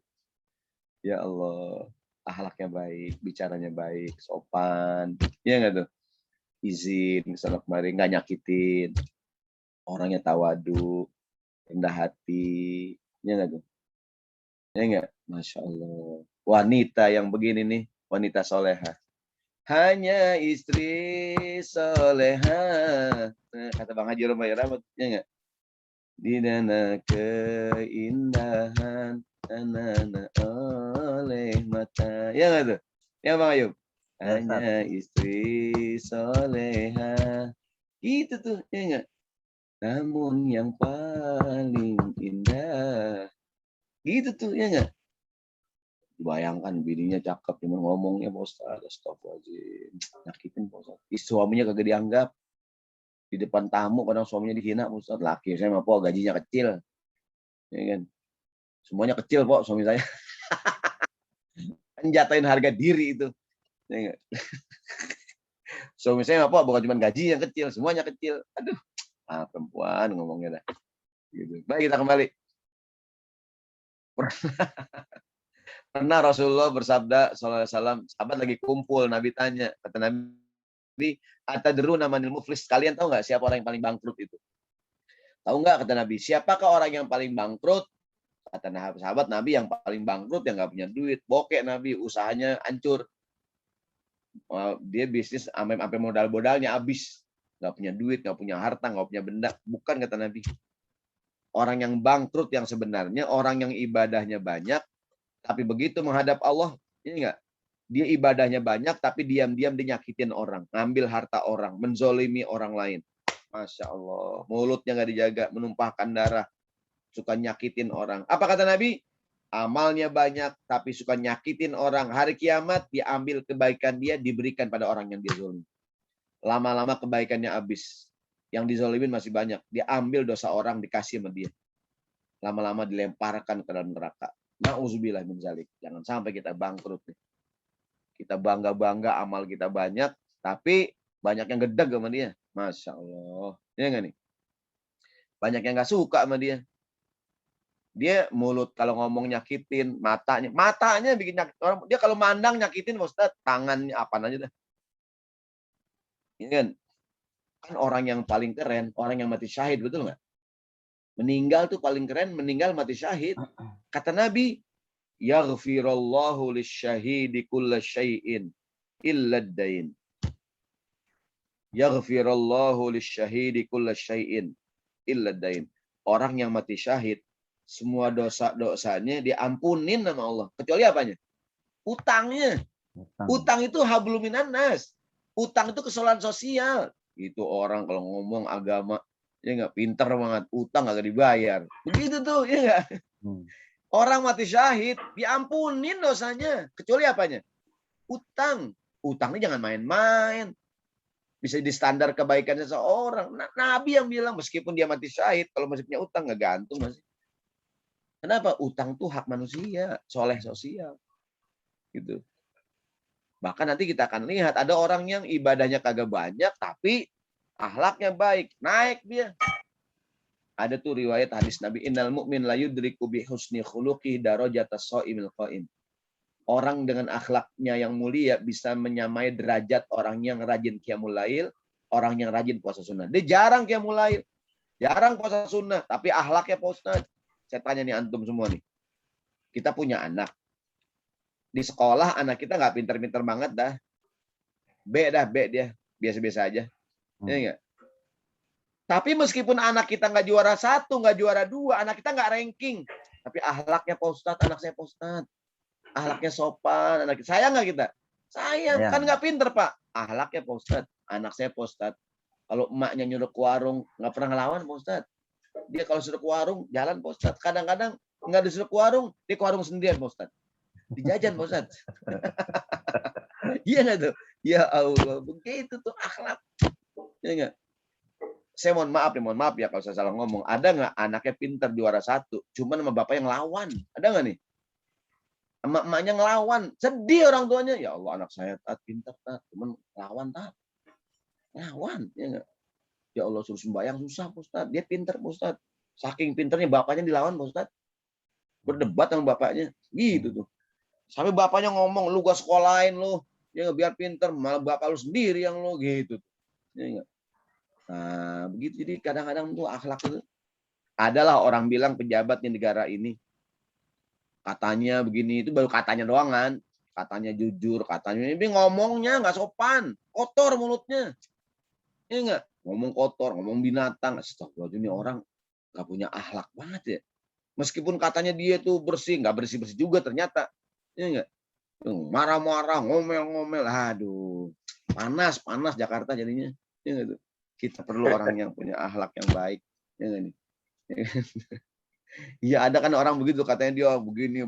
Ya Allah, akhlaknya baik, bicaranya baik, sopan. Ya enggak tuh? Izin, kesana kemari, nggak nyakitin. Orangnya tawadu, rendah hati. Ya enggak tuh? Ya enggak? Masya Allah. Wanita yang begini nih, wanita soleha. Hanya istri soleha. Nah, kata Bang Haji Romai Rahmat, ya enggak? Di dana keindahan anak oleh mata. Ya enggak tuh? Ya Bang Ayub? Hanya istri soleha. Gitu tuh, ya enggak? Namun yang paling indah. Gitu tuh, ya enggak? Bayangkan bininya cakep, cuma ngomongnya Pak Ustaz, astagfirullahaladzim. Nyakitin Pak Ustaz. Suaminya kagak dianggap. Di depan tamu kadang suaminya dihina, Pak Ustaz. Laki saya mah Pak, gajinya kecil. Ya kan? Semuanya kecil Pak, suami saya. Kan jatahin harga diri itu. Ya enggak? Suami saya mah Pak, bukan cuma gaji yang kecil, semuanya kecil. Aduh, perempuan ngomongnya dah. Gitu. Baik, kita kembali. Pernah Rasulullah bersabda sallallahu alaihi wasallam, sahabat lagi kumpul, Nabi tanya, kata Nabi, atadruna manil muflis, kalian tahu nggak siapa orang yang paling bangkrut itu? Tahu nggak, kata Nabi, siapakah orang yang paling bangkrut? Kata sahabat, Nabi yang paling bangkrut yang nggak punya duit, bokek Nabi, usahanya hancur. Dia bisnis sampai modal-modalnya habis, nggak punya duit, nggak punya harta, nggak punya benda. Bukan, kata Nabi. Orang yang bangkrut yang sebenarnya orang yang ibadahnya banyak, tapi begitu menghadap Allah, ini enggak, dia ibadahnya banyak, tapi diam-diam dia nyakitin orang, ngambil harta orang, menzolimi orang lain. Masya Allah, mulutnya nggak dijaga, menumpahkan darah, suka nyakitin orang. Apa kata Nabi? Amalnya banyak, tapi suka nyakitin orang. Hari kiamat, diambil kebaikan dia, diberikan pada orang yang dia zolim. Lama-lama kebaikannya habis. Yang dizolimin masih banyak. Dia ambil dosa orang, dikasih sama dia. Lama-lama dilemparkan ke dalam neraka. Na'udzubillah min zalik. Jangan sampai kita bangkrut nih. Kita bangga-bangga amal kita banyak, tapi banyak yang gedeg sama dia. Masya Allah. Ya nggak nih? Banyak yang nggak suka sama dia. Dia mulut kalau ngomong nyakitin, matanya bikin nyakit. Dia kalau mandang nyakitin, Ustaz, tangannya apa aja dah. Ini kan orang yang paling keren, orang yang mati syahid, betul nggak? Meninggal tuh paling keren, meninggal mati syahid. Kata Nabi, yaghfirallahu lisyahidi kulla syai'in illa ad-dain. Yaghfirallahu lisyahidi kulla syai'in illa ad-dain. Orang yang mati syahid, semua dosa-dosanya diampunin sama Allah. Kecuali apanya? Utangnya. Utang itu hablum minan nas. Utang itu kesalahan sosial. Itu orang kalau ngomong agama, ya nggak, pinter banget. Utang nggak dibayar. Begitu tuh, ya nggak? Orang mati syahid, diampunin dosanya. Kecuali apanya? Utang. Utangnya jangan main-main. Bisa di standar kebaikan seseorang. Nabi yang bilang, meskipun dia mati syahid, kalau masih punya utang, nggak gantung masih. Kenapa? Utang tuh hak manusia, soleh sosial. Gitu. Bahkan nanti kita akan lihat, ada orang yang ibadahnya kagak banyak, tapi akhlaknya baik. Naik dia. Ada tuh riwayat hadis Nabi, innal mu'min la yudriku bi husni khuluqi darajatas shaimil qaim. Orang dengan akhlaknya yang mulia bisa menyamai derajat orang yang rajin qiyamul lail, orang yang rajin puasa sunnah. Dia jarang qiyamul lail, jarang puasa sunnah, tapi akhlaknya Pak Ustaz. Saya tanya nih antum semua nih. Kita punya anak. Di sekolah anak kita nggak pinter-pinter banget dah. B dia. Biasa-biasa aja. Ya enggak? Tapi meskipun anak kita nggak juara 1, nggak juara 2, anak kita nggak ranking. Tapi akhlaknya Pak Ustadz, anak saya Pak Ustadz. Akhlaknya sopan. Sayang nggak kita? Sayang. Ya. Kan nggak pinter Pak. Akhlaknya Pak Ustadz. Anak saya Pak Ustadz. Kalau emaknya nyuruh ke warung, nggak pernah ngelawan Pak Ustadz. Dia kalau suruh ke warung, jalan Pak Ustadz. Kadang-kadang nggak disuruh ke warung, dia ke warung sendirian Pak Ustadz. Dijajan Pak Ustadz. Iya nggak tuh? Ya Allah, begitu tuh akhlak. Ya nggak? Saya mohon maaf ya kalau saya salah ngomong. Ada nggak anaknya pintar juara 1, cuman sama bapak yang lawan? Ada nggak nih? Emak-emaknya ngelawan. Sedih orang tuanya. Ya Allah, anak saya pintar, cuman lawan lawan. Ya nggak? Ya Allah, suruh sembahyang susah Pak Ustadz. Dia pintar Pak Ustadz. Saking pintarnya bapaknya dilawan Pak Ustadz. Berdebat sama bapaknya. Gitu tuh. Sampai bapaknya ngomong, lu gua sekolahin lu. Ya biar pinter, malah bapak lu sendiri yang lu gitu. Ya, nah, begitu. Jadi kadang-kadang tuh akhlak itu. Adalah orang bilang pejabat di negara ini. Katanya begini, itu baru katanya doang kan. Katanya jujur, katanya ini ngomongnya nggak sopan. Kotor mulutnya. Iya nggak? Ngomong kotor, ngomong binatang. Astagfirullah, ini orang nggak punya akhlak banget ya. Meskipun katanya dia tuh bersih, nggak bersih-bersih juga ternyata. Iya nggak? Marah-marah, ngomel-ngomel. Aduh, panas Jakarta jadinya. Ya, gitu. Kita perlu orang yang punya akhlak yang baik. Ya, nih. Iya, ada kan orang begitu, katanya dia begini,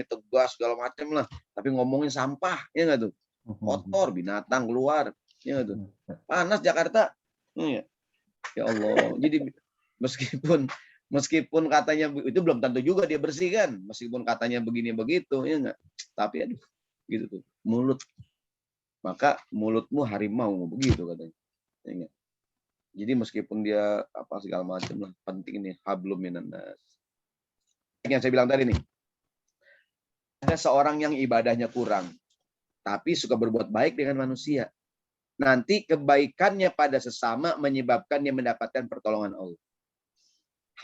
tegas segala macam lah. Tapi ngomongin sampah, ya nggak tuh? Kotor, binatang keluar. Ya nggak tuh? Panas Jakarta. Ya Allah. Jadi meskipun katanya itu belum tentu juga dia bersih kan, meskipun katanya begini begitu, ya enggak, tapi aduh gitu tuh mulut, maka mulutmu harimau begitu katanya, ya enggak? Jadi meskipun dia apa segala macam lah, penting nih hablum minan nas. Yang saya bilang tadi nih, ada seorang yang ibadahnya kurang tapi suka berbuat baik dengan manusia, nanti kebaikannya pada sesama menyebabkan dia mendapatkan pertolongan Allah.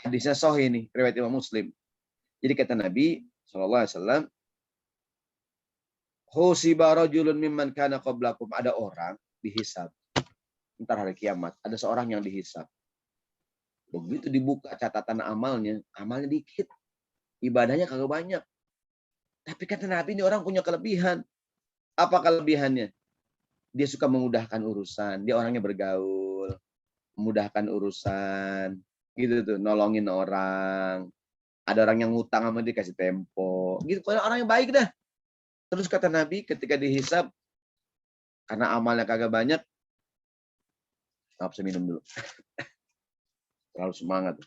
Hadisnya sahih nih, riwayat Imam Muslim. Jadi kata Nabi SAW, husiba rajulun mimman kana qablakum, ada orang dihisab. Ntar hari kiamat, ada seorang yang dihisab. Begitu dibuka catatan amalnya dikit. Ibadahnya kagak banyak. Tapi kata Nabi, ini orang punya kelebihan. Apa kelebihannya? Dia suka memudahkan urusan. Dia orangnya bergaul, memudahkan urusan. Gitu tuh, nolongin orang. Ada orang yang ngutang sama dia kasih tempo. Gitu, orang yang baik dah. Terus kata Nabi ketika dihisab, karena amalnya kagak banyak, maaf saya minum dulu. Terlalu semangat.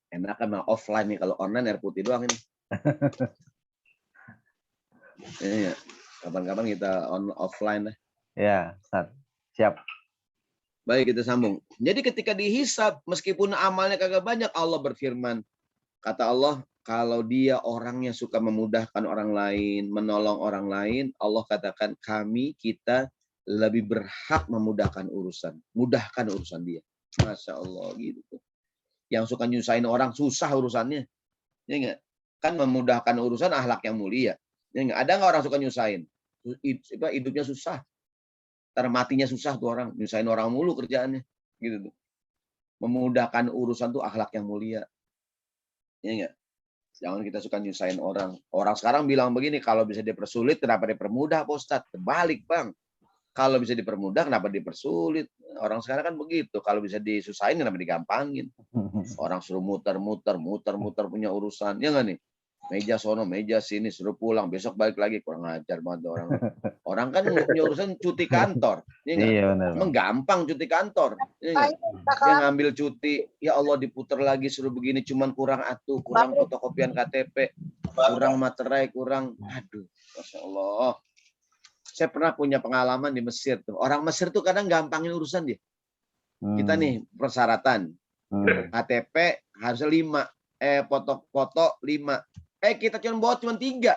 Enak kan offline nih, kalau online air putih doang ini. Ya. Kapan-kapan kita offline lah. Ya, Ustaz. Siap. Baik, kita sambung. Jadi ketika dihisab, meskipun amalnya kagak banyak, Allah berfirman. Kata Allah, kalau dia orangnya suka memudahkan orang lain, menolong orang lain, Allah katakan kita lebih berhak memudahkan urusan. Mudahkan urusan dia. Masya Allah gitu. Yang suka nyusahin orang susah urusannya. Ya enggak? Kan memudahkan urusan akhlak yang mulia. Ya enggak? Ada nggak orang suka nyusahin? Hidupnya susah. Ntar matinya susah tuh orang. Nyusahin orang mulu kerjaannya. Gitu tuh. Memudahkan urusan tuh akhlak yang mulia. Ya enggak? Jangan kita suka nyusahin orang. Orang sekarang bilang begini, kalau bisa dipersulit, kenapa dipermudah, Pak Ustadz? Terbalik, Bang. Kalau bisa dipermudah, kenapa dipersulit? Orang sekarang kan begitu. Kalau bisa disusahin, kenapa digampangin? Orang suruh muter-muter punya urusan. Ya nggak nih? Meja sono, meja sini, suruh pulang. Besok balik lagi. Kurang ajar banget orang. Orang kan punya urusan cuti kantor. Ya nggak? Iya benar. Emang gampang cuti kantor. Ya nggak? Dia ngambil cuti. Ya Allah diputer lagi suruh begini. Cuman kurang kurang fotokopian KTP. Kurang materai, kurang. Aduh, Masya Allah. Saya pernah punya pengalaman di Mesir tuh. Orang Mesir tuh kadang gampangin urusan dia. Kita nih persyaratan. KTP harusnya 5. Foto 5. Kita bawa cuma 3.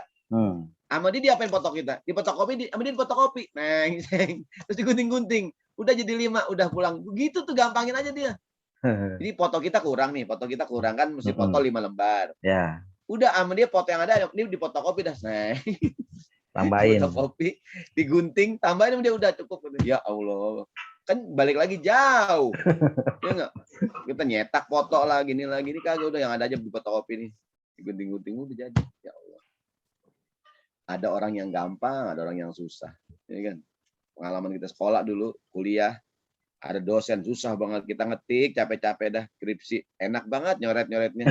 Sama dia diapain foto kita? Di fotokopi, sama dia di fotokopi. Nah, terus digunting-gunting. Udah jadi 5, udah pulang. Begitu tuh gampangin aja dia. Jadi foto kita kurang nih. Foto kita kurang kan mesti foto 5 lembar. Ya. Udah sama dia foto yang ada, ini di fotokopi dah. Nah. Tambahin. Fotokopi, digunting, tambahin dia udah cukup. Ya Allah. Kan balik lagi jauh. Ya enggak? Kita nyetak foto lah, gini lagi. Ini kagak udah yang ada aja di fotokopi nih. Digunting-gunting udah jadi. Ya Allah. Ada orang yang gampang, ada orang yang susah. Ya kan? Pengalaman kita sekolah dulu, kuliah. Ada dosen susah banget kita ngetik, capek-capek dah skripsi. Enak banget nyoret-nyoretnya.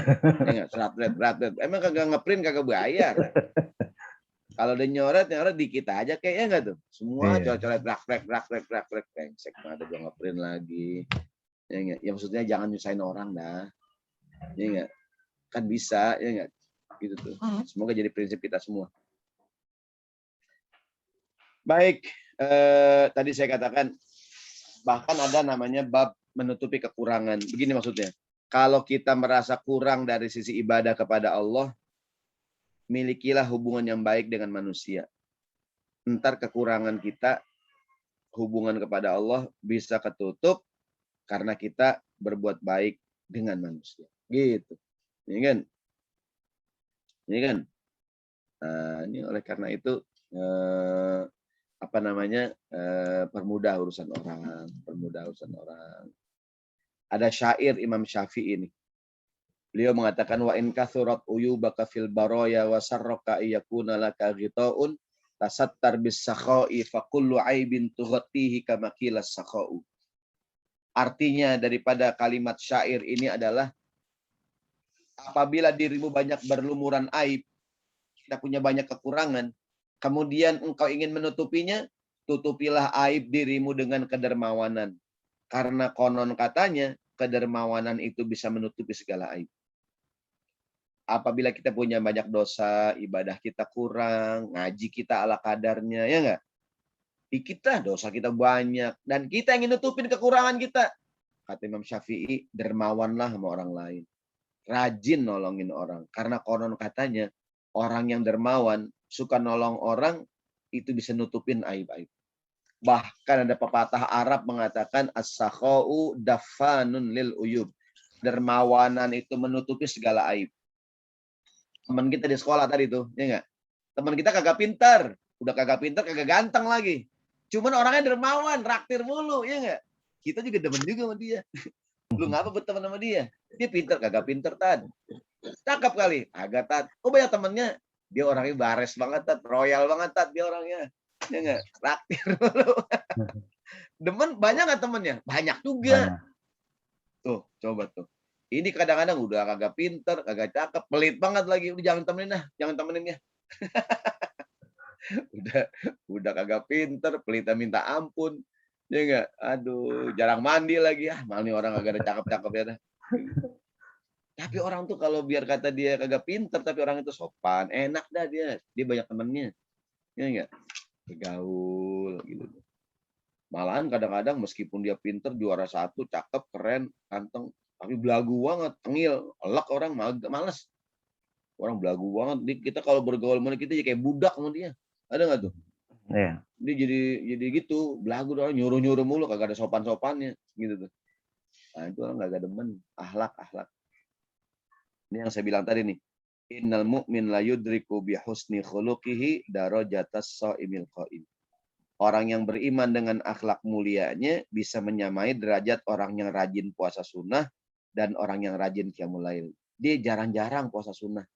Ya enggak? Berat. Emang kagak ngeprint, kagak bayar. Kalau udah nyoret dikit aja kayaknya enggak tuh. Semua coret-coret brak brengsek ada gua ngeprint lagi. Ya enggak? Ya maksudnya jangan nyusahin orang dah. Ya enggak? Kan bisa, ya enggak? Gitu tuh. Semoga jadi prinsip kita semua. Baik, tadi saya katakan bahkan ada namanya bab menutupi kekurangan. Begini maksudnya. Kalau kita merasa kurang dari sisi ibadah kepada Allah, milikilah hubungan yang baik dengan manusia. Ntar kekurangan kita, hubungan kepada Allah bisa ketutup karena kita berbuat baik dengan manusia. Gitu. Ini kan? Ini kan? Nah, ini oleh karena itu permudah urusan orang, Ada syair Imam Syafi'i ini. Beliau mengatakan wa in kathurat uyubaka fil baraya wa sarraka iyakuna laka ghitaun tasattar bis sakha'i fa kullu aibin tughatihi kama qila sakha'u. Artinya daripada kalimat syair ini adalah apabila dirimu banyak berlumuran aib, kita punya banyak kekurangan, kemudian engkau ingin menutupinya, tutupilah aib dirimu dengan kedermawanan. Karena konon katanya kedermawanan itu bisa menutupi segala aib. Apabila kita punya banyak dosa, ibadah kita kurang, ngaji kita ala kadarnya, ya enggak? Dikit lah dosa kita banyak. Dan kita ingin nutupin kekurangan kita. Kata Imam Syafi'i, dermawanlah sama orang lain. Rajin nolongin orang. Karena konon katanya, orang yang dermawan, suka nolong orang, itu bisa nutupin aib-aib. Bahkan ada pepatah Arab mengatakan, as-sakha'u dafanun lil uyub. Dermawanan itu menutupi segala aib. Teman kita di sekolah tadi tuh, ya enggak? Teman kita kagak pintar, udah kagak pintar, kagak ganteng lagi. Cuman orangnya dermawan, raktir mulu, ya enggak? Kita juga demen juga sama dia. Lu ngapa berteman sama dia? Dia pintar, kagak pintar, Tad. Cakep kali, agak Tad. Oh banyak temennya, dia orangnya bares banget, Tad. Royal banget, Tad, dia orangnya. Ya enggak? Raktir mulu. Demen, banyak nggak temennya? Banyak juga. Banyak. Tuh, coba tuh. Ini kadang-kadang udah kagak pinter, kagak cakep, pelit banget lagi. Udah jangan temenin ya. udah kagak pinter, pelitnya minta ampun. Ya enggak? Aduh, jarang mandi lagi. Mal nih orang kagak ada cakep-cakep ya dah. Tapi orang tuh kalau biar kata dia kagak pinter, tapi orang itu sopan, enak dah dia. Dia banyak temennya. Ya enggak? bergaul gitu. Malahan kadang-kadang meskipun dia pinter, juara 1, cakep, keren, ganteng, tapi belagu banget, tengil, elak orang males. Orang belagu banget. Kita kalau bergaul sama kita kayak budak sama dia. Ada nggak tuh? Iya. Dia jadi gitu, belagu orang nyuruh-nyuruh mulu, kagak ada sopan-sopannya gitu tuh. Nah, itu orang kagak demen, akhlak. Ini yang saya bilang tadi nih. Innal mu'min la yudriku bi husni khuluqihi darajatas shaimil qaim. Orang yang beriman dengan akhlak mulianya bisa menyamai derajat orang yang rajin puasa sunnah dan orang yang rajin qiyamul lail. Dia jarang-jarang puasa sunnah,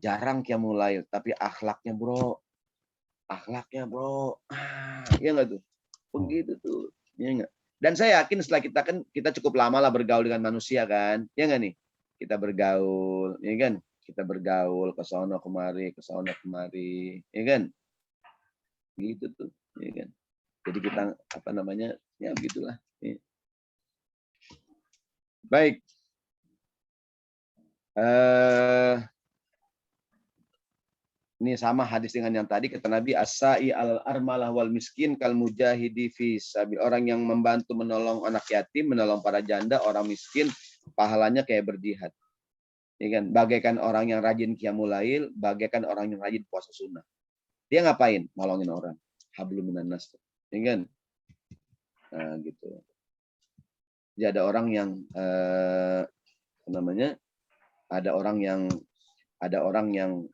jarang qiyamul lail, tapi akhlaknya bro. Ya enggak tuh? Begitu tuh. Ya enggak? Dan saya yakin setelah kita cukup lama lah bergaul dengan manusia kan. Ya enggak nih? Kita bergaul, ya kan? Kita bergaul ke sono kemari, ya kan? Gitu tuh, ya kan? Jadi kita ya begitulah. Ya. Baik. Ini sama hadis dengan yang tadi, kata Nabi, as-sa'i al-armalah wal miskin kal mujahidi fi sabil. Orang yang membantu menolong anak yatim, menolong para janda, orang miskin, pahalanya kayak berjihad. Ya kan? Bagaikan orang yang rajin qiyamul lail, bagaikan orang yang rajin puasa sunnah. Dia ngapain? Nolongin orang. Hablum minan nas. Ya kan? Nah, gitu. Jadi ada orang yang ada orang yang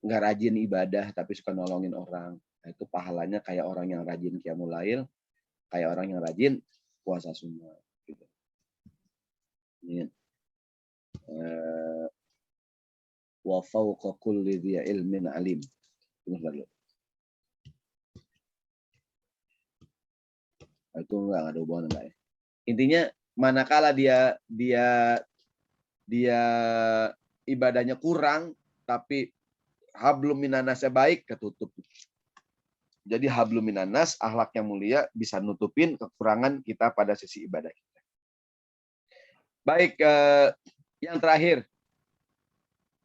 nggak rajin ibadah tapi suka nolongin orang. Nah, itu pahalanya kayak orang yang rajin qiyamul lail, kayak orang yang rajin puasa sunnah. Gitu. Ya. Wa fawqa kulli dhi ilmin alim. Itu enggak ada hubungan enggak ya. Intinya manakala dia ibadahnya kurang tapi hablum minannasnya baik, ketutup. Jadi hablum minannas, akhlak yang mulia bisa nutupin kekurangan kita pada sisi ibadah kita. Baik, yang terakhir,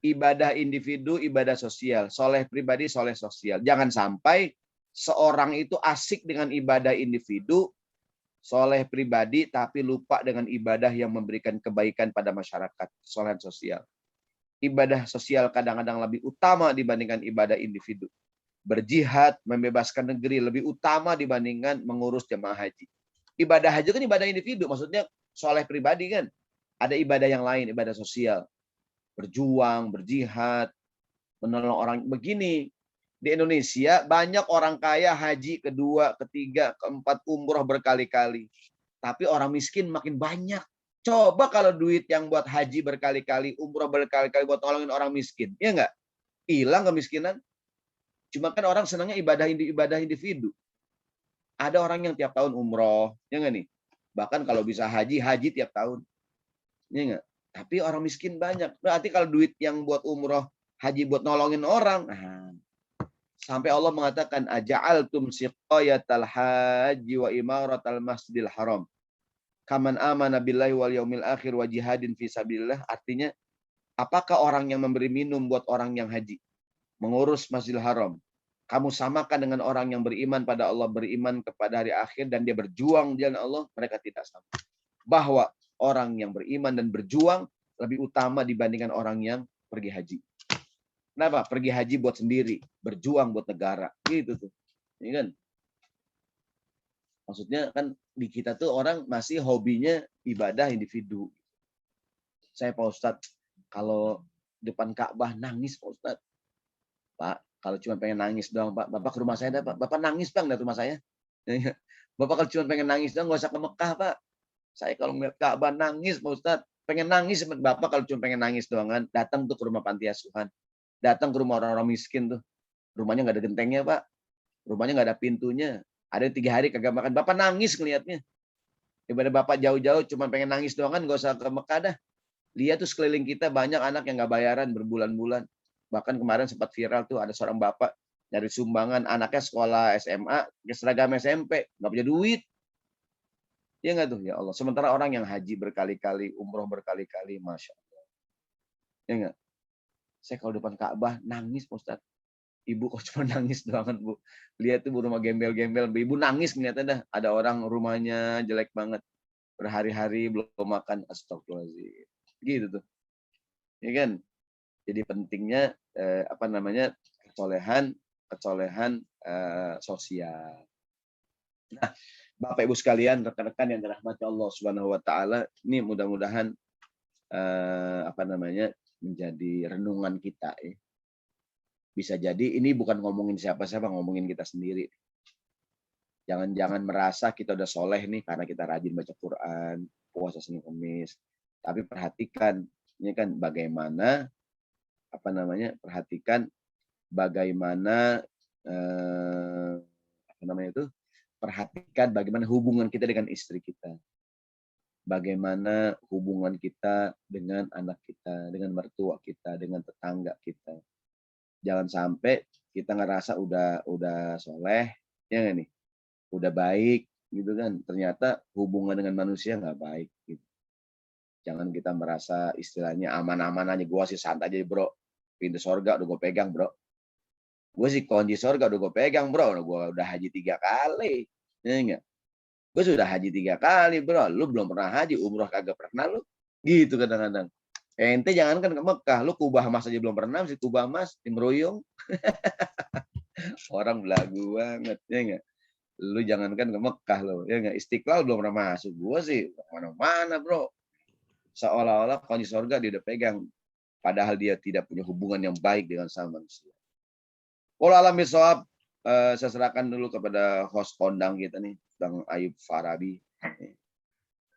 ibadah individu, ibadah sosial. Soleh pribadi, soleh sosial. Jangan sampai seorang itu asik dengan ibadah individu, soleh pribadi, tapi lupa dengan ibadah yang memberikan kebaikan pada masyarakat. Soleh sosial. Ibadah sosial kadang-kadang lebih utama dibandingkan ibadah individu. Berjihad, membebaskan negeri lebih utama dibandingkan mengurus jemaah haji. Ibadah haji kan ibadah individu, maksudnya soleh pribadi kan. Ada ibadah yang lain, ibadah sosial. Berjuang, berjihad, menolong orang. Begini, di Indonesia banyak orang kaya haji kedua, ketiga, keempat, umroh berkali-kali. Tapi orang miskin makin banyak. Coba kalau duit yang buat haji berkali-kali, umroh berkali-kali buat nolongin orang miskin. Ya enggak? Hilang kemiskinan. Cuma kan orang senangnya ibadah individu. Ada orang yang tiap tahun umroh. Ya enggak nih? Bahkan kalau bisa haji tiap tahun. Ya enggak? Tapi orang miskin banyak. Berarti kalau duit yang buat umroh, haji buat nolongin orang. Nah, sampai Allah mengatakan, aja'altum siqayatal haji wa imaratal masjidil haram kaman amana billahi wal yaumil akhir wa jihadin fi sabilillah. Artinya, apakah orang yang memberi minum buat orang yang haji, mengurus Masjidil Haram, kamu samakan dengan orang yang beriman pada Allah, beriman kepada hari akhir, dan dia berjuang di jalan Allah? Mereka tidak sama. Bahwa orang yang beriman dan berjuang lebih utama dibandingkan orang yang pergi haji. Kenapa? Pergi haji buat sendiri, berjuang buat negara. Gitu tuh. Ini kan? Maksudnya kan di kita tuh orang masih hobinya ibadah individu. Saya Pak Ustadz, kalau depan Ka'bah nangis Pak Ustadz. Pak, kalau cuma pengen nangis doang Pak, Bapak ke rumah saya dah Pak. Bapak nangis Bang dari rumah saya. Bapak kalau cuma pengen nangis doang, nggak usah ke Mekah Pak. Saya kalau melihat Ka'bah nangis Pak Ustadz. Pengen nangis, Bapak kalau cuma pengen nangis doang kan, datang tuh ke rumah panti asuhan. Datang ke rumah orang-orang miskin tuh. Rumahnya nggak ada gentengnya Pak. Rumahnya nggak ada pintunya. Ada 3 hari kagak makan. Bapak nangis ngelihatnya. Daripada Bapak jauh-jauh cuma pengen nangis doang kan, nggak usah ke Mekah dah. Lihat tuh sekeliling kita banyak anak yang nggak bayaran berbulan-bulan. Bahkan kemarin sempat viral tuh ada seorang bapak dari sumbangan anaknya sekolah SMA, ke seragam SMP, nggak punya duit. Ya nggak tuh? Ya Allah. Sementara orang yang haji berkali-kali, umroh berkali-kali, Masya Allah. Ya nggak? Saya kalau depan Ka'bah nangis Pak Ustadz. Ibu kok cuma nangis doang, Bu. Lihat tuh Bu rumah gembel-gembel. Ibu nangis ngeliatnya dah. Ada orang rumahnya jelek banget. Berhari-hari belum makan. Astagfirullahaladzim. Gitu tuh. Ya kan? Jadi pentingnya kecolehan sosial. Nah, Bapak Ibu sekalian, rekan-rekan yang dirahmati Allah Subhanahu wa taala, ini mudah-mudahan menjadi renungan kita ya. Bisa jadi ini bukan ngomongin siapa-siapa, ngomongin kita sendiri. Jangan merasa kita udah soleh nih karena kita rajin baca Quran, puasa Senin Kamis. Tapi perhatikan, ini kan bagaimana perhatikan bagaimana perhatikan bagaimana hubungan kita dengan istri kita. Bagaimana hubungan kita dengan anak kita, dengan mertua kita, dengan tetangga kita. Jangan sampai kita ngerasa udah soleh, ya nggak nih? Udah baik, gitu kan? Ternyata hubungan dengan manusia nggak baik. Gitu. Jangan kita merasa istilahnya aman-aman aja. Gua sih santai aja, bro. Pintu sorga udah gue pegang, bro. Gue sih kunci sorga udah gue pegang, bro. Gue udah haji 3 kali. Ya enggak? Gue sudah haji 3 kali, bro. Lu belum pernah haji, umroh kagak pernah lu. Gitu kadang-kadang. Ente jangankan ke Mekah, lu kubah mas aja belum pernah, mesti kubah mas di Meruyung. Orang belagu banget, ya enggak? Lu jangankan ke Mekah lo, ya enggak? Istiqlal belum pernah masuk. Gue sih mana-mana, bro. Seolah-olah kunci sorga dia udah pegang. Padahal dia tidak punya hubungan yang baik dengan sama manusia. Kalau alam bisawab, saya serahkan dulu kepada host kondang kita nih, Bang Ayub Farabi.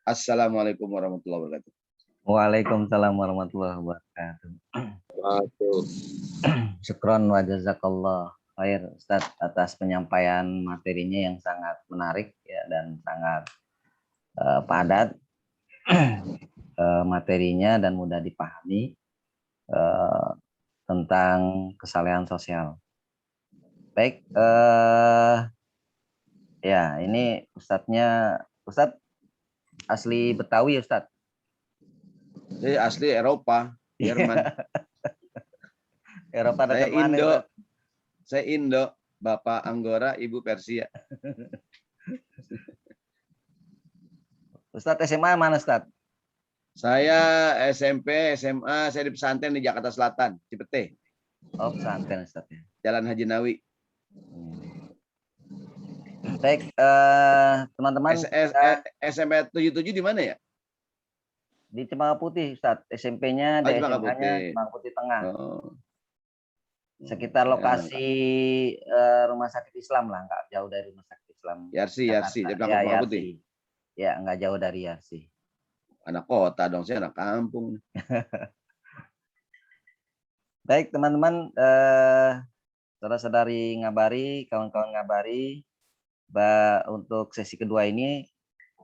Assalamualaikum warahmatullahi wabarakatuh. Waalaikumsalam warahmatullahi wabarakatuh. Syukron wa jazakallah khair Ustaz atas penyampaian materinya yang sangat menarik ya dan sangat padat materinya dan mudah dipahami tentang kesalehan sosial. Baik, ya ini Ustadz asli Betawi Ustadz. Saya asli Eropa, Jerman. Eropa saya mana, Indo, Ustadz? Saya Indo, Bapak Anggora, Ibu Persia. Ustadz SMA mana Ustadz? Saya SMP, SMA, saya di pesantren di Jakarta Selatan, Cipete. Oh, pesantren Ustadz ya. Jalan Haji Nawi. Baik, teman-teman. SMP 77 di mana ya? Di Cempaka Putih, Ustadz. SMP-nya, di SMA-nya Cempaka Putih Tengah. Oh. Sekitar lokasi rumah sakit Islam lah, nggak jauh dari rumah sakit Islam. Yarsi, Cempaka Putih. Ya, nggak jauh dari Yarsi. Anak kota dong, saya anak kampung. Baik, teman-teman, saudara-saudari Ngabari, kawan-kawan Ngabari, untuk sesi kedua ini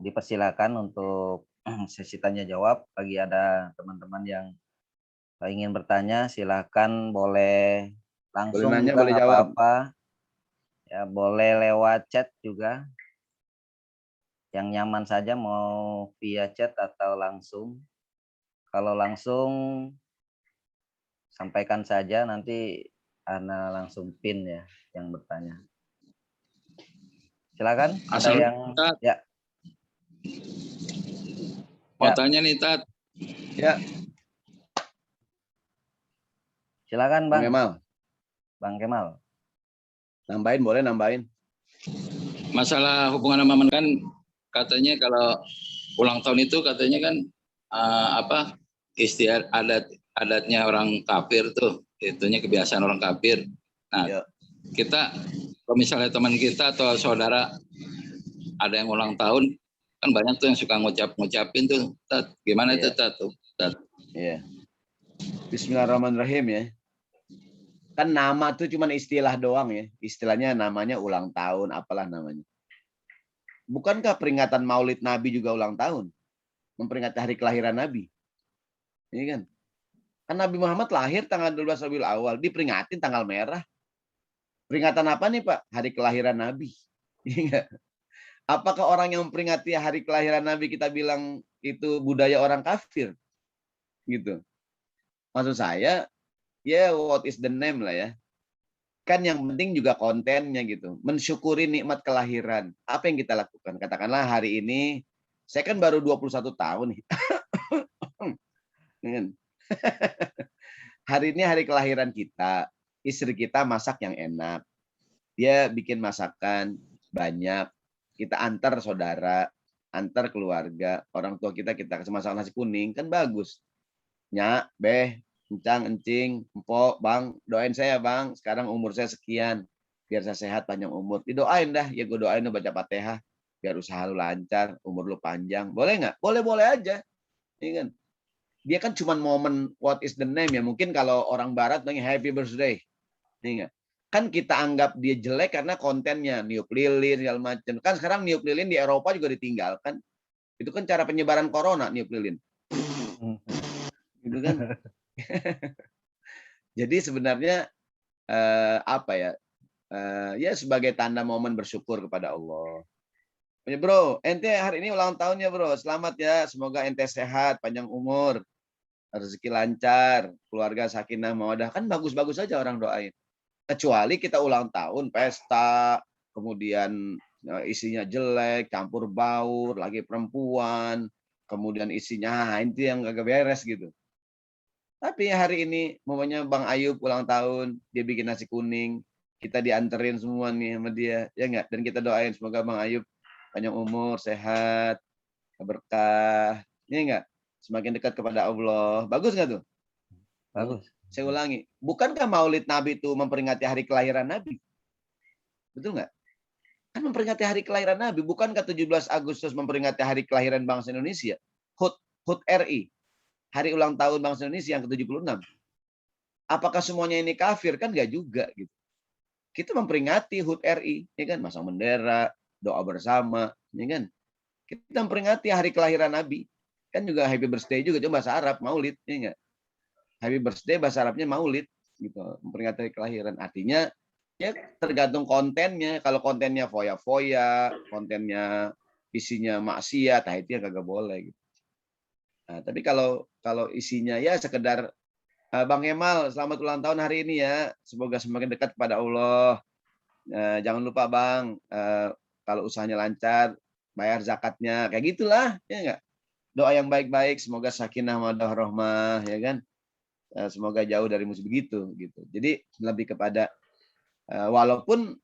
dipersilakan untuk sesi tanya jawab. Bagi ada teman-teman yang ingin bertanya, silakan boleh langsung, boleh nanya, juga boleh jawab. Apa-apa. Ya, boleh lewat chat juga. Yang nyaman saja, mau via chat atau langsung. Kalau langsung sampaikan saja, nanti Ana langsung pin ya yang bertanya. Silakan. Ada yang ya. Mau tanya nih, Tat. Ya. Silakan, Bang. Bang Kemal. Nambahin, boleh nambahin. Masalah hubungan sama kan katanya kalau ulang tahun itu katanya kan adatnya orang kafir tuh, itunya kebiasaan orang kafir. Nah, ya. Kita kalau misalnya teman kita atau saudara ada yang ulang tahun, kan banyak tuh yang suka ngucapin tuh, Tat. Gimana itu, Tat? Iya. Bismillahirrahmanirrahim ya. Kan nama tuh cuma istilah doang ya. Istilahnya namanya ulang tahun, apalah namanya. Bukankah peringatan Maulid Nabi juga ulang tahun? Memperingati hari kelahiran Nabi. Ini kan. Kan Nabi Muhammad lahir tanggal 12 Rabiul Awal, diperingatin tanggal merah. Peringatan apa nih, Pak? Hari kelahiran Nabi. Apakah orang yang memperingati hari kelahiran Nabi kita bilang itu budaya orang kafir? Gitu. Maksud saya, ya what is the name lah ya. Kan yang penting juga kontennya gitu. Mensyukuri nikmat kelahiran. Apa yang kita lakukan? Katakanlah hari ini, saya kan baru 21 tahun nih. Hari ini hari kelahiran kita. Istri kita masak yang enak. Dia bikin masakan banyak. Kita antar saudara, antar keluarga, orang tua kita kasih masak nasi kuning, kan bagus. Nyak, beh, encang, encing, empok, bang, doain saya bang, sekarang umur saya sekian, biar saya sehat panjang umur. Didoain dah, ya gue doain baca Fatihah, biar usaha lu lancar, umur lu panjang. Boleh nggak? Boleh-boleh aja. Ini kan. Dia kan cuma momen what is the name ya. Mungkin kalau orang barat bilang happy birthday. Ini nggak? Kan kita anggap dia jelek karena kontennya niup lilin segala macam. Kan sekarang niup lilin di Eropa juga ditinggalkan. Itu kan cara penyebaran corona niup lilin. Gitu kan. Jadi sebenarnya apa ya? Ya sebagai tanda momen bersyukur kepada Allah. Ya, bro, ente hari ini ulang tahun ya, bro. Selamat ya. Semoga ente sehat, panjang umur, rezeki lancar, keluarga sakinah mawaddah. Kan bagus-bagus saja orang doain. Kecuali kita ulang tahun, pesta, kemudian isinya jelek, campur baur, lagi perempuan, kemudian isinya itu yang agak beres gitu. Tapi hari ini, momennya Bang Ayub ulang tahun, dia bikin nasi kuning, kita dianterin semua nih sama dia, ya enggak? Dan kita doain semoga Bang Ayub panjang umur, sehat, berkah, ya enggak? Semakin dekat kepada Allah. Bagus nggak tuh? Bagus. Saya ulangi, bukankah Maulid Nabi itu memperingati hari kelahiran Nabi? Betul nggak? Kan memperingati hari kelahiran Nabi, bukankah 17 Agustus memperingati hari kelahiran bangsa Indonesia? HUT RI, hari ulang tahun bangsa Indonesia yang ke-76. Apakah semuanya ini kafir? Kan nggak juga gitu. Kita memperingati HUT RI, ya kan, masang bendera, doa bersama, ya kan. Kita memperingati hari kelahiran Nabi. Kan juga happy birthday juga, cuma bahasa Arab, Maulid, ya enggak? Happy birthday bahasa Arabnya Maulid, gitu, memperingati hari kelahiran. Artinya ya tergantung kontennya. Kalau kontennya foya-foya, kontennya isinya maksiat, nah itu yang kagak boleh gitu. Nah, tapi kalau isinya ya sekedar Bang Kemal, selamat ulang tahun hari ini ya. Semoga semakin dekat kepada Allah. Jangan lupa Bang, kalau usahanya lancar, bayar zakatnya, kayak gitulah, ya enggak? Doa yang baik-baik, semoga sakinah mawaddah rahmah, ya kan? Semoga jauh dari musuh begitu gitu. Jadi lebih kepada walaupun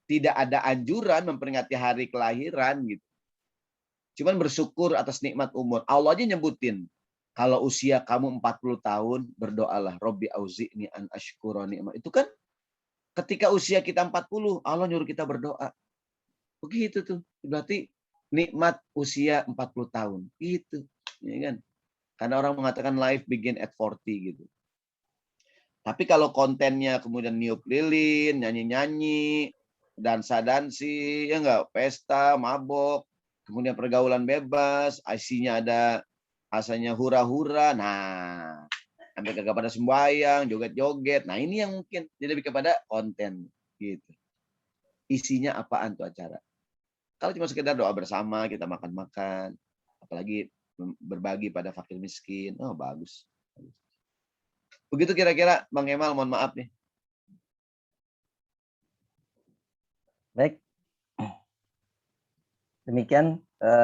tidak ada anjuran memperingati hari kelahiran gitu. Cuman bersyukur atas nikmat umur. Allah aja nyebutin, kalau usia kamu 40 tahun berdoalah Robbi auzi'ni an asykura ni'mah. Itu kan ketika usia kita 40, Allah nyuruh kita berdoa. Begitu tuh. Berarti nikmat usia 40 tahun. Gitu, ya kan? Karena orang mengatakan life begin at 40 gitu. Tapi kalau kontennya kemudian niup lilin, nyanyi-nyanyi, dansa-dansi, ya enggak, pesta, mabok, kemudian pergaulan bebas, isinya ada asalnya hura-hura, nah, sampai kagak pada sembahyang, joget-joget. Nah, ini yang mungkin jadi lebih kepada konten gitu. Isinya apaan tuh acara? Kalau cuma sekedar doa bersama, kita makan-makan, apalagi berbagi pada fakir miskin, oh bagus. Begitu kira-kira Bang Kemal, mohon maaf nih. Baik. Demikian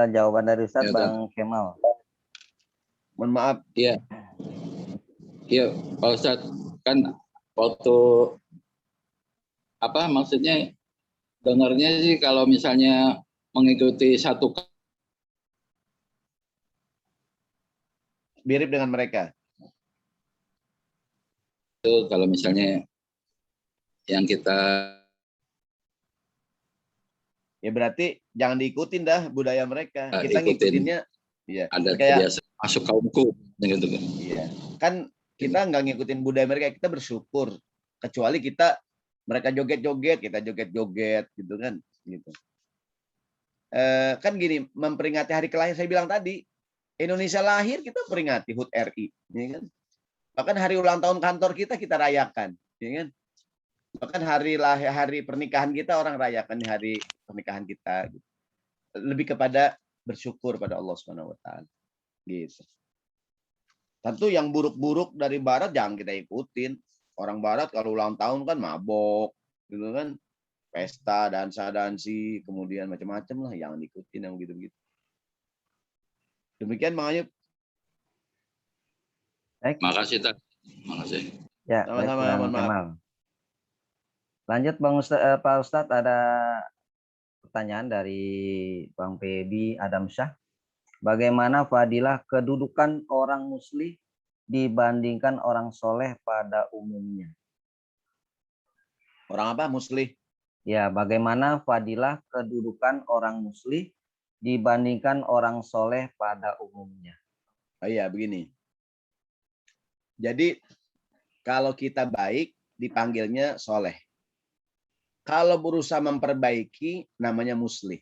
jawaban dari Ustadz Bang Kemal. Mohon maaf. Iya. Iya, Pak Ustadz, kan waktu apa maksudnya dengarnya sih kalau misalnya mengikuti satu mirip dengan mereka. Itu kalau misalnya yang kita ya berarti jangan diikutin dah budaya mereka. Kita ngikutinnya ya ada kayak biasa masuk kaumku gitu kan. Iya. Kan kita nggak ngikutin budaya mereka, kita bersyukur. Kecuali mereka joget-joget, kita joget-joget gitu kan gitu. Kan gini, memperingati hari kelahiran, saya bilang tadi, Indonesia lahir kita peringati HUT RI, ya kan? Bahkan hari ulang tahun kantor kita rayakan, ya kan? Bahkan hari pernikahan kita orang rayakan hari pernikahan kita. Gitu. Lebih kepada bersyukur pada Allah Subhanahu Wa Taala. Gitu. Tentu yang buruk-buruk dari Barat jangan kita ikutin. Orang Barat kalau ulang tahun kan mabok, Dulu kan pesta, dansa-dansi, kemudian macam-macam lah yang diikutin yang begitu-begitu. Demikian Bang Ayub. Baik. Makasih, Tak. Makasih. Ya, baik, Sama-sama, Bang mohon maaf. Kemal. Lanjut Pak Ustadz, ada pertanyaan dari Bang Febi Adamsyah. Bagaimana fadilah kedudukan orang muslim dibandingkan orang soleh pada umumnya? Orang apa? Muslih. Ya, bagaimana fadilah kedudukan orang muslim dibandingkan orang soleh pada umumnya? Oh iya, begini. Jadi kalau kita baik dipanggilnya soleh. Kalau berusaha memperbaiki namanya muslih.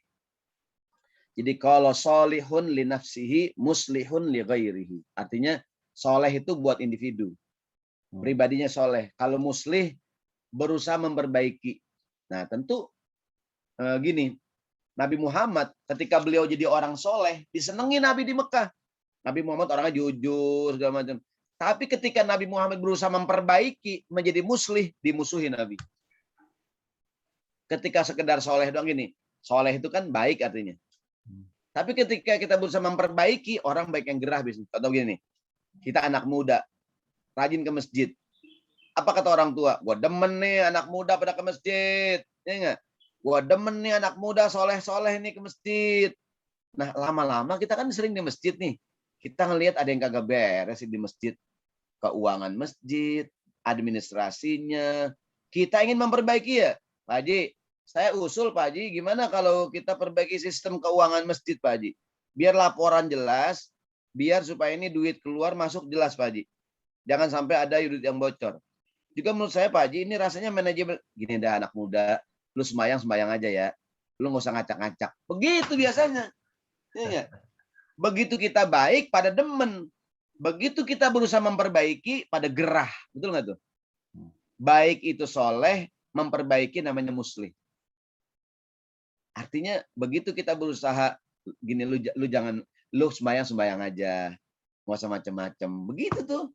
Jadi kalau solihun li nafsihi, muslihun li ghairihi. Artinya soleh itu buat individu. Pribadinya soleh. Kalau muslih berusaha memperbaiki. Nah tentu gini, Nabi Muhammad ketika beliau jadi orang soleh, disenangi Nabi di Mekah. Nabi Muhammad orangnya jujur, segala macam. Tapi ketika Nabi Muhammad berusaha memperbaiki, menjadi muslih, dimusuhi Nabi. Ketika sekedar soleh doang gini, soleh itu kan baik artinya. Tapi ketika kita berusaha memperbaiki, orang baik yang gerah biasanya. Contoh gini, kita anak muda, rajin ke masjid. Apa kata orang tua? Gua demen nih anak muda pada ke masjid. Ya enggak? Gua demen nih anak muda soleh-soleh nih ke masjid. Nah lama-lama kita kan sering di masjid nih. Kita ngelihat ada yang kagak beres di masjid. Keuangan masjid, administrasinya. Kita ingin memperbaiki ya. Pak Haji, saya usul Pak Haji, gimana kalau kita perbaiki sistem keuangan masjid Pak Haji? Biar laporan jelas, biar supaya ini duit keluar masuk jelas Pak Haji. Jangan sampai ada duit yang bocor. Juga menurut saya Pak Haji, ini rasanya manajemen. Gini dah anak muda, lu sembayang aja ya. Lu nggak usah ngacak-ngacak. Begitu biasanya. Ya, begitu kita baik pada demen. Begitu kita berusaha memperbaiki pada gerah. Betul nggak tuh? Baik itu soleh, memperbaiki namanya muslih. Artinya begitu kita berusaha gini, lu jangan lu sembayang aja, nggak usah macam-macam. Begitu tuh.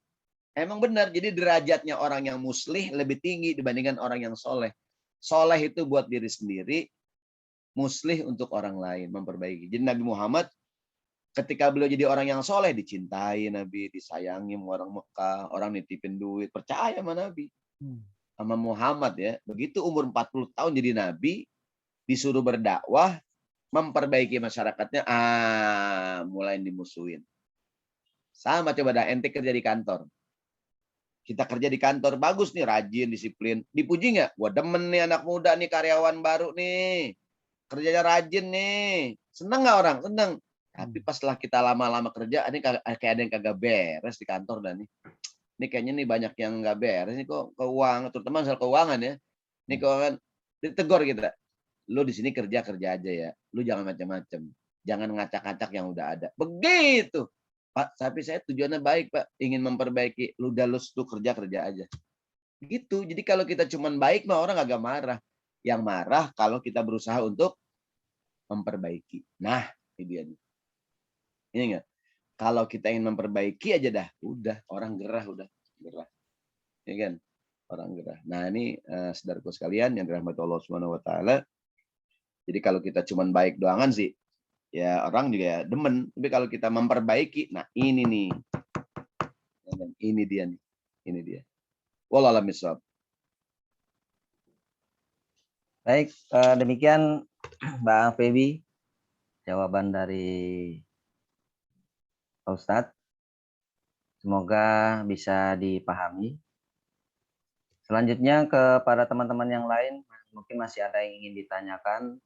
Emang benar. Jadi derajatnya orang yang muslih lebih tinggi dibandingkan orang yang soleh. Soleh itu buat diri sendiri, muslih untuk orang lain, memperbaiki. Jadi Nabi Muhammad ketika beliau jadi orang yang soleh, dicintai Nabi, disayangi orang Mekah, orang nitipin duit, percaya sama Nabi. Sama Muhammad ya. Begitu umur 40 tahun jadi Nabi, disuruh berdakwah, memperbaiki masyarakatnya, mulai dimusuhin. Sama coba dah ente kerja di kantor. Kita kerja di kantor, bagus nih, rajin, disiplin. Dipuji nggak? Gua demen nih anak muda nih, karyawan baru nih. Kerjanya rajin nih. Seneng nggak orang? Seneng. Tapi pas setelah kita lama-lama kerja, ini kayak ada yang kagak beres di kantor dan nih. Ini kayaknya nih banyak yang nggak beres. Ini kok keuangan, terutama soal keuangan ya. Ini keuangan, ditegur kita. Lu di sini kerja aja ya. Lu jangan macam-macam. Jangan ngacak-ngacak yang udah ada. Begitu. Pak, tapi saya tujuannya baik, Pak. Ingin memperbaiki. Lu tuh kerja aja. Gitu. Jadi kalau kita cuman baik mah orang agak marah. Yang marah kalau kita berusaha untuk memperbaiki. Nah, ini dia nih. Ini enggak? Kalau kita ingin memperbaiki aja dah, udah orang gerah, gerah. Ya kan? Orang gerah. Nah, ini saudaraku sekalian yang dirahmati Allah Subhanahu wa taala. Jadi kalau kita cuman baik doangan sih, ya orang juga ya demen. Tapi kalau kita memperbaiki, nah ini nih. Ini dia nih. Ini dia. Wallahu a'lam bishawab. Baik, demikian Mbak Febi jawaban dari Pak Ustadz. Semoga bisa dipahami. Selanjutnya kepada teman-teman yang lain, mungkin masih ada yang ingin ditanyakan.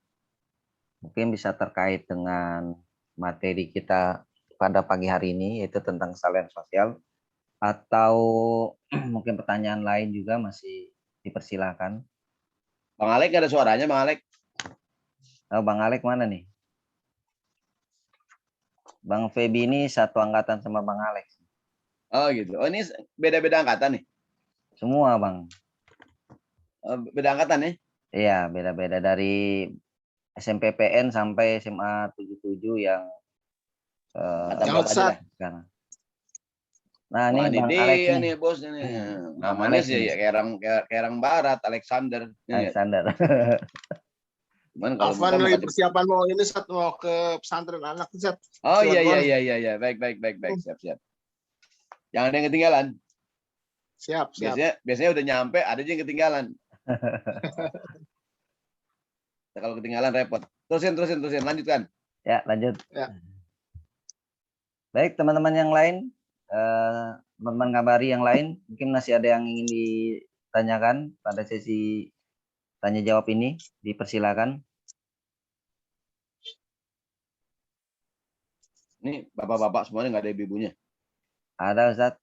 Mungkin bisa terkait dengan materi kita pada pagi hari ini, yaitu tentang kesalahan sosial. Atau mungkin pertanyaan lain juga masih dipersilakan. Bang Alek ada suaranya, Bang Alek? Oh, Bang Alek mana nih? Bang Febi ini satu angkatan sama Bang Alek. Oh gitu. Oh ini beda-beda angkatan nih? Semua Bang. Beda angkatan nih? Iya, beda-beda dari SMPPN sampai SMA 77 yang angkatan berapa aja lah sekarang. Nah, Wah, ini ini Bang Alex dia nih. nih bosnya nih. Bang Namanya Alex sih nih. ya Kerang Barat, Alexander. Ya, Alexander. cuman kalau Afwan buka lagi bukan. persiapan mau ini Sat, mau ke pesantren anak Sat. Oh iya Cilegon. iya. Baik. Siap. Jangan ada yang ketinggalan. Siap. Biasanya udah nyampe, ada aja yang ketinggalan. Nah, kalau ketinggalan repot. Terusin, lanjutkan. Ya, lanjut. Ya. Baik, teman-teman yang lain, teman-teman ngabari yang lain, mungkin masih ada yang ingin ditanyakan pada sesi tanya jawab ini, dipersilakan. Ini bapak-bapak semuanya nggak ada ibu-ibunya. Ada, Ustaz?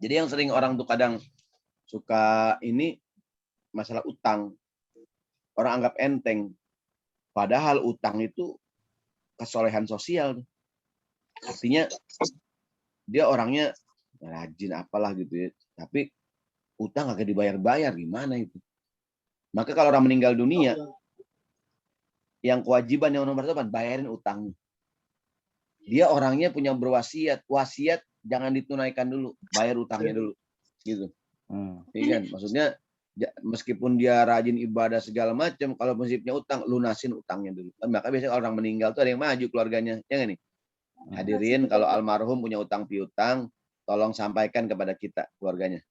Jadi yang sering orang tuh kadang suka ini masalah utang. Orang anggap enteng. Padahal utang itu kesolehan sosial. Artinya dia orangnya rajin apalah gitu ya. Tapi utang agak dibayar-bayar, gimana itu? Maka kalau orang meninggal dunia, yang kewajiban yang nomor satu bayarin utangnya. Dia orangnya punya berwasiat, wasiat jangan ditunaikan dulu, bayar utangnya dulu, gitu. Iya kan? Maksudnya meskipun dia rajin ibadah segala macam, kalau prinsipnya utang, lunasin utangnya dulu. Maka biasanya kalau orang meninggal tuh ada yang maju keluarganya, ya nggak nih? Hadirin, kalau almarhum punya utang piutang, tolong sampaikan kepada kita keluarganya.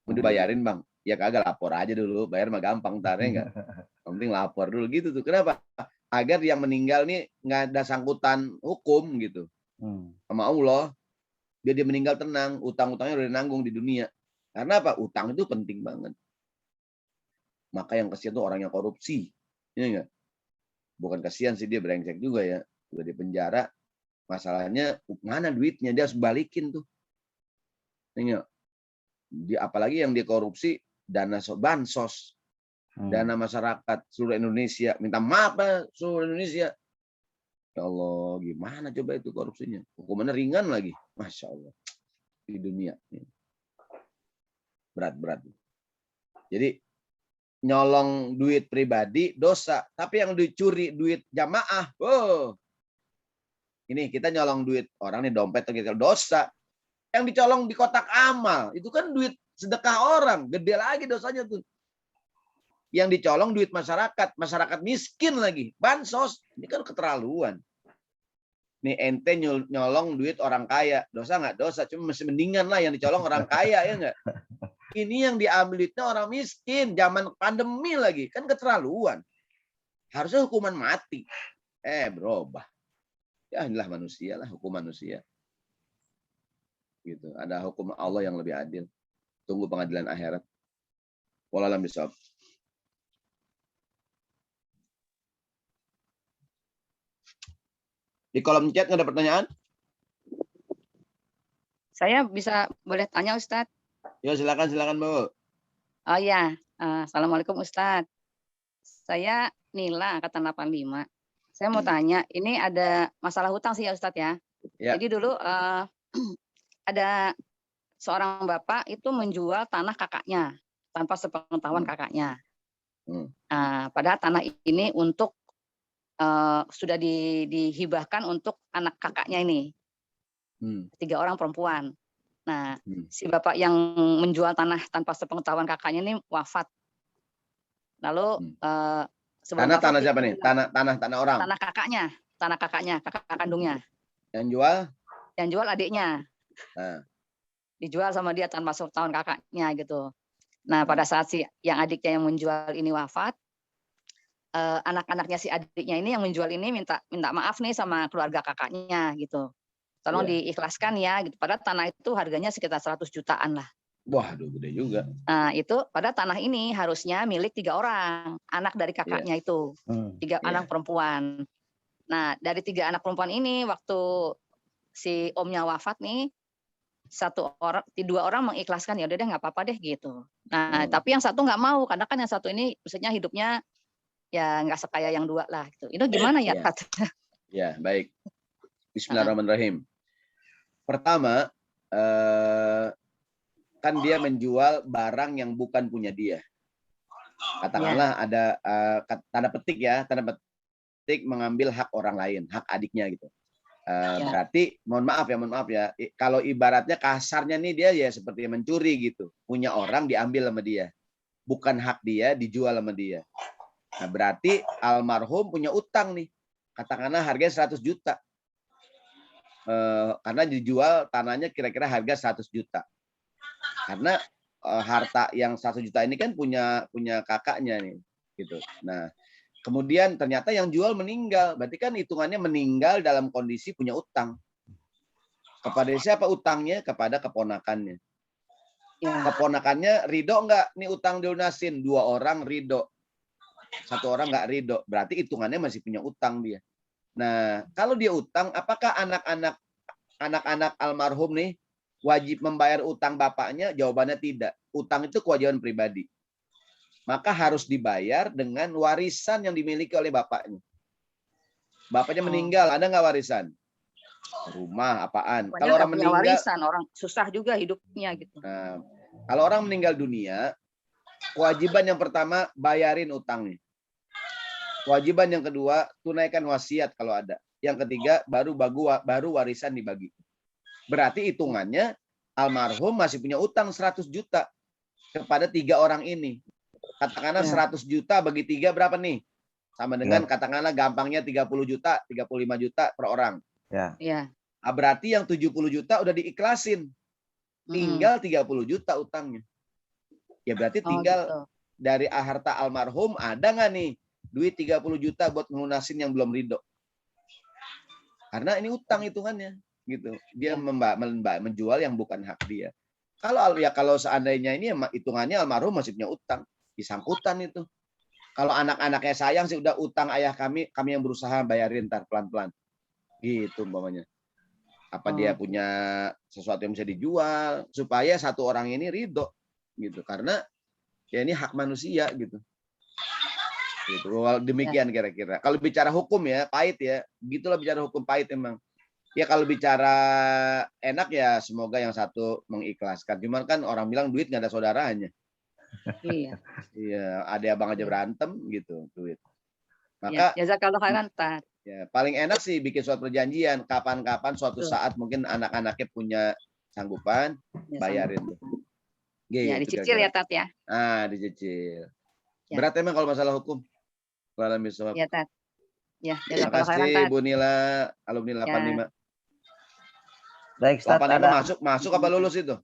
Mau dibayarin bang? Ya kagak, lapor aja dulu, bayar mah gampang ntar ya nggak? Yang penting lapor dulu gitu tuh. Kenapa? Agar yang meninggal nih nggak ada sangkutan hukum gitu sama Allah. Biar dia meninggal tenang, utang-utangnya udah nanggung di dunia. Karena apa? Utang itu penting banget. Maka yang kasihan tuh orang yang korupsi, ya enggak? Bukan kasihan sih, dia brengsek juga ya, udah di penjara. Masalahnya mana duitnya, dia harus balikin tuh. Ya, dia apalagi yang dikorupsi dana bansos. Dana masyarakat seluruh Indonesia, minta maaf seluruh Indonesia. Ya Allah, gimana coba itu korupsinya? Hukumannya ringan lagi, masya Allah di dunia. Berat. Jadi nyolong duit pribadi dosa, tapi yang dicuri duit jamaah, ini kita nyolong duit orang nih, dompet gitu, dosa. Yang dicolong di kotak amal, itu kan duit sedekah orang, gede lagi dosanya tuh. Yang dicolong duit masyarakat miskin lagi, bansos, ini kan keterlaluan. Nih ente nyolong duit orang kaya, dosa nggak? Dosa, cuma masih mendingan lah yang dicolong orang kaya, ya nggak? Ini yang diambil duitnya orang miskin, zaman pandemi lagi, kan keterlaluan. Harusnya hukuman mati. Berubah. Ya inilah manusia lah, hukum manusia. Gitu. Ada hukum Allah yang lebih adil. Tunggu pengadilan akhirat. Wallahualam bishawab. Di kolom chat nggak ada pertanyaan? Saya boleh tanya Ustadz? Ya silakan Bu. Oh ya, Assalamualaikum Ustadz. Saya Nila, angkatan 85. Saya mau tanya, ini ada masalah hutang sih ya Ustadz ya. Jadi dulu ada seorang bapak itu menjual tanah kakaknya tanpa sepengetahuan kakaknya. Padahal tanah ini untuk sudah dihibahkan untuk anak kakaknya ini. 3 orang perempuan. Nah, si bapak yang menjual tanah tanpa sepengetahuan kakaknya ini wafat. Lalu tanah siapa nih? Tanah orang. Tanah kakaknya, kakak kandungnya. Yang jual? Yang jual adiknya. Dijual sama dia tanpa sepengetahuan kakaknya gitu. Nah, pada saat yang adiknya yang menjual ini wafat, anak-anaknya si adiknya ini yang menjual ini minta maaf nih sama keluarga kakaknya gitu. Tolong diikhlaskan ya gitu. Padahal tanah itu harganya sekitar 100 jutaan lah. Wah, gede juga. Nah, itu pada tanah ini harusnya milik 3 orang, anak dari kakaknya itu. 3 anak perempuan. Nah, dari 3 anak perempuan ini waktu si omnya wafat nih, 2 orang mengikhlaskan, ya udah deh nggak apa-apa deh gitu. Nah, tapi yang satu nggak mau karena kan yang satu ini maksudnya hidupnya ya nggak sekaya yang 2 lah gitu. Itu gimana ya? Ya, baik. Bismillahirrahmanirrahim. Pertama, kan dia menjual barang yang bukan punya dia. Katakanlah ada tanda petik ya, tanda petik mengambil hak orang lain, hak adiknya gitu. Berarti mohon maaf ya, kalau ibaratnya kasarnya nih dia ya seperti mencuri gitu. Punya orang diambil sama dia. Bukan hak dia, dijual sama dia. Nah, berarti almarhum punya utang nih. Katakanlah harganya 100 juta. Karena dijual tanahnya kira-kira harga 100 juta. Karena harta yang 100 juta ini kan punya kakaknya nih gitu. Nah, kemudian ternyata yang jual meninggal, berarti kan hitungannya meninggal dalam kondisi punya utang. Kepada siapa utangnya? Kepada keponakannya. Keponakannya ridho enggak? Nih utang dilunasin, 2 orang ridho, 1 orang enggak ridho, berarti hitungannya masih punya utang dia. Nah, kalau dia utang, apakah anak-anak almarhum nih wajib membayar utang bapaknya? Jawabannya tidak. Utang itu kewajiban pribadi. Maka harus dibayar dengan warisan yang dimiliki oleh bapaknya. Bapaknya meninggal, ada nggak warisan? Rumah, apaan? Pokoknya Kalau orang punya meninggal, warisan, orang susah juga hidupnya gitu. nah, kalau orang meninggal dunia, kewajiban yang pertama bayarin utangnya. Kewajiban yang kedua tunaikan wasiat kalau ada. Yang ketiga baru warisan dibagi. Berarti hitungannya almarhum masih punya utang 100 juta kepada 3 orang ini. Katakanlah 100 juta bagi 3 berapa nih? Sama dengan katakanlah gampangnya 30 juta, 35 juta per orang. Ya. Berarti yang 70 juta udah diikhlasin. Tinggal 30 juta utangnya. Ya berarti tinggal dari harta almarhum ada nggak nih duit 30 juta buat ngelunasin yang belum ridho. Karena ini utang hitungannya gitu. Dia menjual yang bukan hak dia. Kalau seandainya ini hitungannya almarhum masih punya utang, disangkutan itu. Kalau anak-anaknya sayang sih udah utang ayah kami yang berusaha bayarin ntar pelan-pelan. Gitu umpamanya. Apa dia punya sesuatu yang bisa dijual supaya 1 orang ini ridho gitu. Karena ya ini hak manusia gitu. Gitu. Demikian kira-kira. Kalau bicara hukum ya pahit ya. Begitulah bicara hukum pahit emang. Ya kalau bicara enak ya semoga yang satu mengikhlaskan. Cuman kan orang bilang duit nggak ada saudaranya. Iya. Iya, ada abang aja berantem gitu duit. Maka jazakallahu khairan, Tat. Ya, paling enak sih bikin suatu perjanjian. Kapan-kapan suatu saat mungkin anak-anaknya punya sanggupan, bayarin tuh. Gitu, ya, dicicil ya, Tat ya. Dicicil. Berat emang kalau masalah hukum. Ya, Tat. Ya, terima kasih Bu Nila, alumni 85. Baik, Ustaz, 85 masuk apa lulus itu?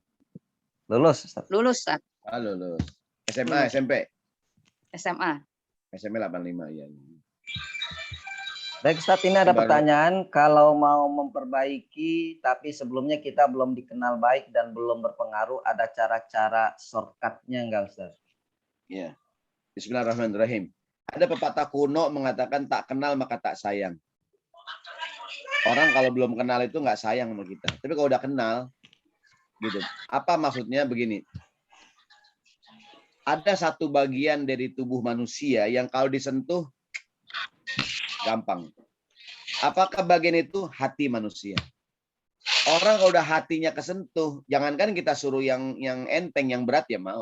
Lulus, Ustaz. Lulus, Ustaz. Lulus. SMA, SMP? SMA. SMA 85 ya. Baik, Ustaz, ini ada pertanyaan. Kalau mau memperbaiki, tapi sebelumnya kita belum dikenal baik dan belum berpengaruh, ada cara-cara shortcut-nya enggak, Ustaz? Ya. Bismillahirrahmanirrahim. Ada pepatah kuno mengatakan tak kenal maka tak sayang. Orang kalau belum kenal itu nggak sayang sama kita. Tapi kalau udah kenal, gitu. Apa maksudnya begini? Ada satu bagian dari tubuh manusia yang kalau disentuh gampang. Apakah bagian itu? Hati manusia. Orang kalau udah hatinya kesentuh, jangankan kita suruh yang enteng, yang berat ya mau.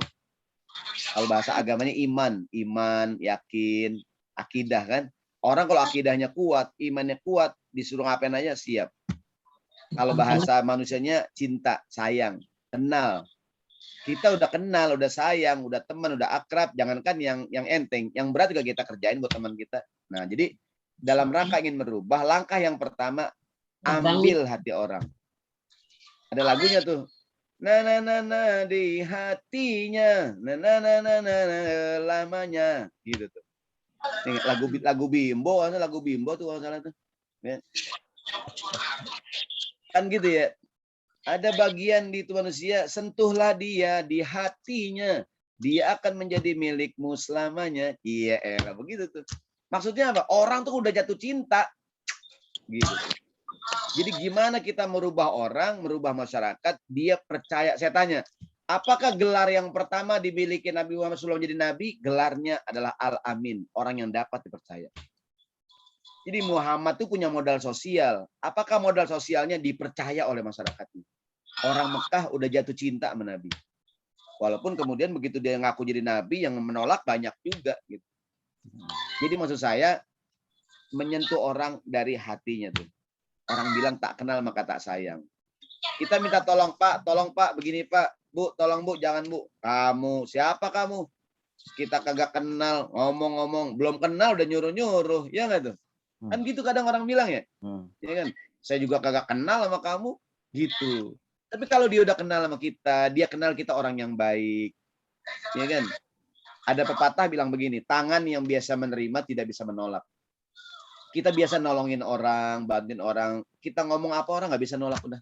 Kalau bahasa agamanya iman, yakin, akidah kan. Orang kalau akidahnya kuat, imannya kuat, disuruh ngapain aja siap. Kalau bahasa manusianya cinta, sayang, kenal. Kita udah kenal, udah sayang, udah teman, udah akrab. Jangankan yang enteng, yang berat juga kita kerjain buat teman kita. Nah, jadi dalam rangka ingin merubah, langkah yang pertama ambil hati orang. Ada lagunya tuh. Na di hatinya, na lamanya, gitu tuh. Nih, lagu Bimbo tuh kalau salah tuh. Ya. Kan gitu ya. Ada bagian di itu manusia, sentuhlah dia di hatinya, dia akan menjadi milikmu selamanya. Iya, begitu tuh. Maksudnya apa? Orang tuh udah jatuh cinta, gitu. Jadi gimana kita merubah orang, merubah masyarakat, dia percaya. Saya tanya, apakah gelar yang pertama dimiliki Nabi Muhammad SAW menjadi Nabi? Gelarnya adalah Al-Amin, orang yang dapat dipercaya. Jadi Muhammad itu punya modal sosial. Apakah modal sosialnya dipercaya oleh masyarakatnya? Orang Mekah udah jatuh cinta sama Nabi. Walaupun kemudian begitu dia ngaku jadi nabi, yang menolak banyak juga gitu. Jadi maksud saya menyentuh orang dari hatinya tuh. Orang bilang tak kenal maka tak sayang. Kita minta tolong Pak, begini Pak, Bu, tolong Bu, jangan Bu. Kamu, siapa kamu? Kita kagak kenal, ngomong-ngomong, belum kenal udah nyuruh-nyuruh, ya nggak tuh? Kan gitu kadang orang bilang ya. Ya kan? Saya juga kagak kenal sama kamu, gitu. Tapi kalau dia udah kenal sama kita, dia kenal kita orang yang baik, ya kan? Ada pepatah bilang begini, tangan yang biasa menerima tidak bisa menolak. Kita biasa nolongin orang, bantuin orang, kita ngomong apa orang nggak bisa nolak udah.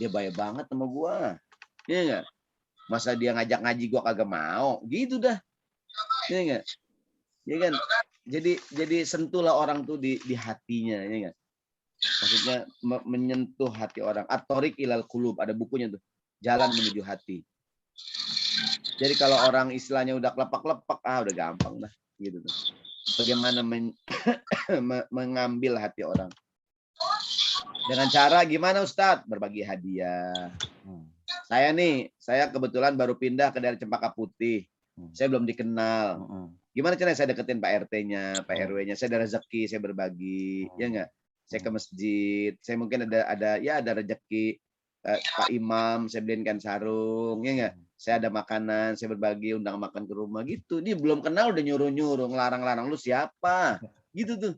Dia baik banget sama gua, ya nggak? Masa dia ngajak ngaji gua kagak mau, gitu dah, ya nggak? Ya kan? Jadi sentuhlah orang tuh di hatinya, ya nggak? Maksudnya menyentuh hati orang. At-Thoriq ilal Qulub, ada bukunya tuh, jalan menuju hati. Jadi kalau orang istilahnya udah kelepak-lepak, udah gampang dah, gitu tuh. Bagaimana mengambil hati orang? Dengan cara gimana Ustadz? Berbagi hadiah. Saya kebetulan baru pindah ke daerah Cempaka Putih. Saya belum dikenal. Gimana caranya saya deketin Pak RT-nya, Pak RW-nya? Saya ada rezeki, saya berbagi, ya enggak? Saya ke masjid, saya mungkin ada rezeki Pak Imam, saya belikan sarung, ya enggak? Saya ada makanan, saya berbagi, undang makan ke rumah gitu. Dia belum kenal udah nyuruh-nyuruh, ngelarang-larang, lu siapa? Gitu tuh.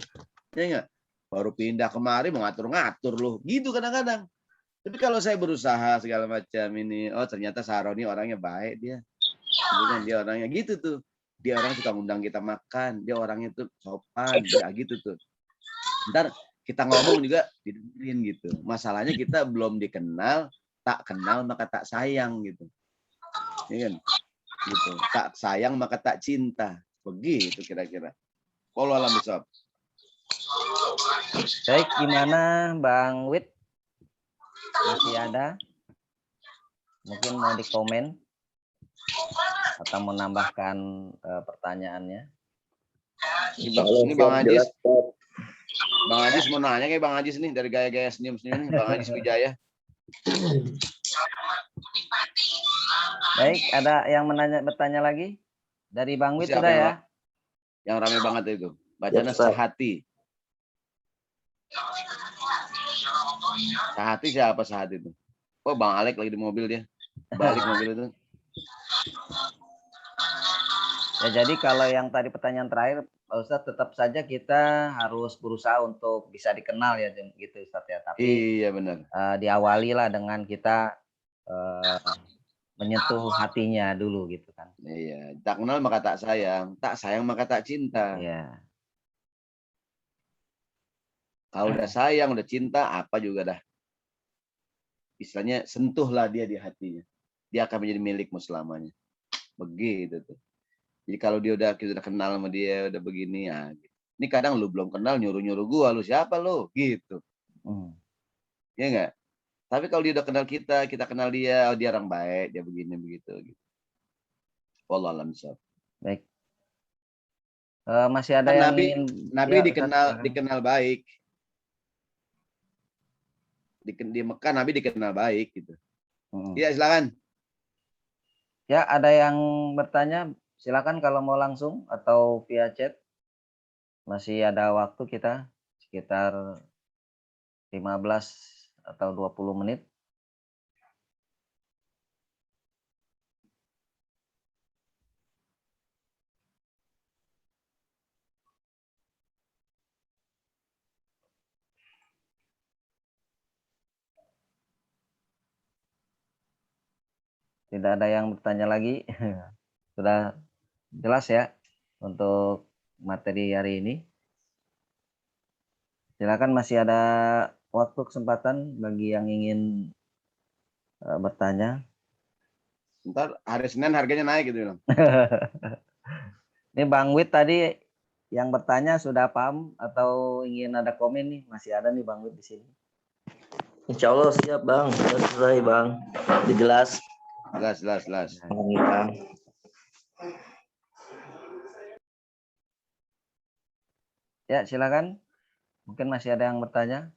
Ya enggak? Baru pindah kemari mau ngatur-ngatur lu. Gitu kadang-kadang. Tapi kalau saya berusaha segala macam ini, oh ternyata Saroni orangnya baik dia. Kemudian dia orangnya gitu tuh. Dia orang suka ngundang kita makan, dia orangnya tuh sopan, ya gitu tuh. Ntar kita ngomong juga didengerin gitu. Masalahnya kita belum dikenal, tak kenal maka tak sayang gitu. Ya kan? Gitu. Tak sayang maka tak cinta. Begitu kira-kira. Wallahu a'lam bishawab. Baik, gimana Bang Wid? Masih ada? Mungkin mau dikomen atau menambahkan pertanyaannya? Ini Bang Ajis. Bang Ajis mau nanya kayak Bang Ajis nih dari gaya-gaya senyum-senyum nih, Bang Ajis Wijaya. Baik, ada yang bertanya lagi? Dari Bang Wid sudah ya? Yang rame banget itu. Bacanya sehati. Sehati siapa sehati itu? Oh, Bang Alek lagi di mobil dia. Balik mobil itu. Ya, jadi kalau yang tadi pertanyaan terakhir, Pak Ustadz, tetap saja kita harus berusaha untuk bisa dikenal ya, gitu Ustadz ya. Tapi iya benar. Diawali lah dengan kita menyentuh hatinya dulu gitu kan. Iya, tak kenal maka tak sayang maka tak cinta. Iya. Kalau udah sayang, udah cinta, apa juga dah. Istilahnya sentuhlah dia di hatinya. Dia akan menjadi milikmu selamanya. Begitu tuh. Jadi kalau kita udah kenal sama dia, udah begini ya. Gitu. Ini kadang lu belum kenal nyuruh-nyuruh gua, lu siapa lu? Gitu. Ya enggak? Tapi kalau dia udah kenal kita kenal dia, oh dia orang baik, dia begini begitu gitu. Wallahu a'lam bishawab. Baik. Masih ada kan yang Nabi dikenal baik. Di Mekah Nabi dikenal baik gitu. Iya, silakan. Ya, ada yang bertanya, silakan kalau mau langsung atau via chat. Masih ada waktu kita sekitar 15 atau 20 menit. Tidak ada yang bertanya lagi. Sudah jelas ya untuk materi hari ini. Silakan, masih ada waktu kesempatan bagi yang ingin bertanya. Ntar hari Senin harganya naik gitu. Ini Bang Wid tadi yang bertanya sudah paham atau ingin ada komen nih? Masih ada nih Bang Wid di sini. Insya Allah siap Bang, sudah selesai Bang. Jelas. Jelas. Ya, silakan. Mungkin masih ada yang bertanya.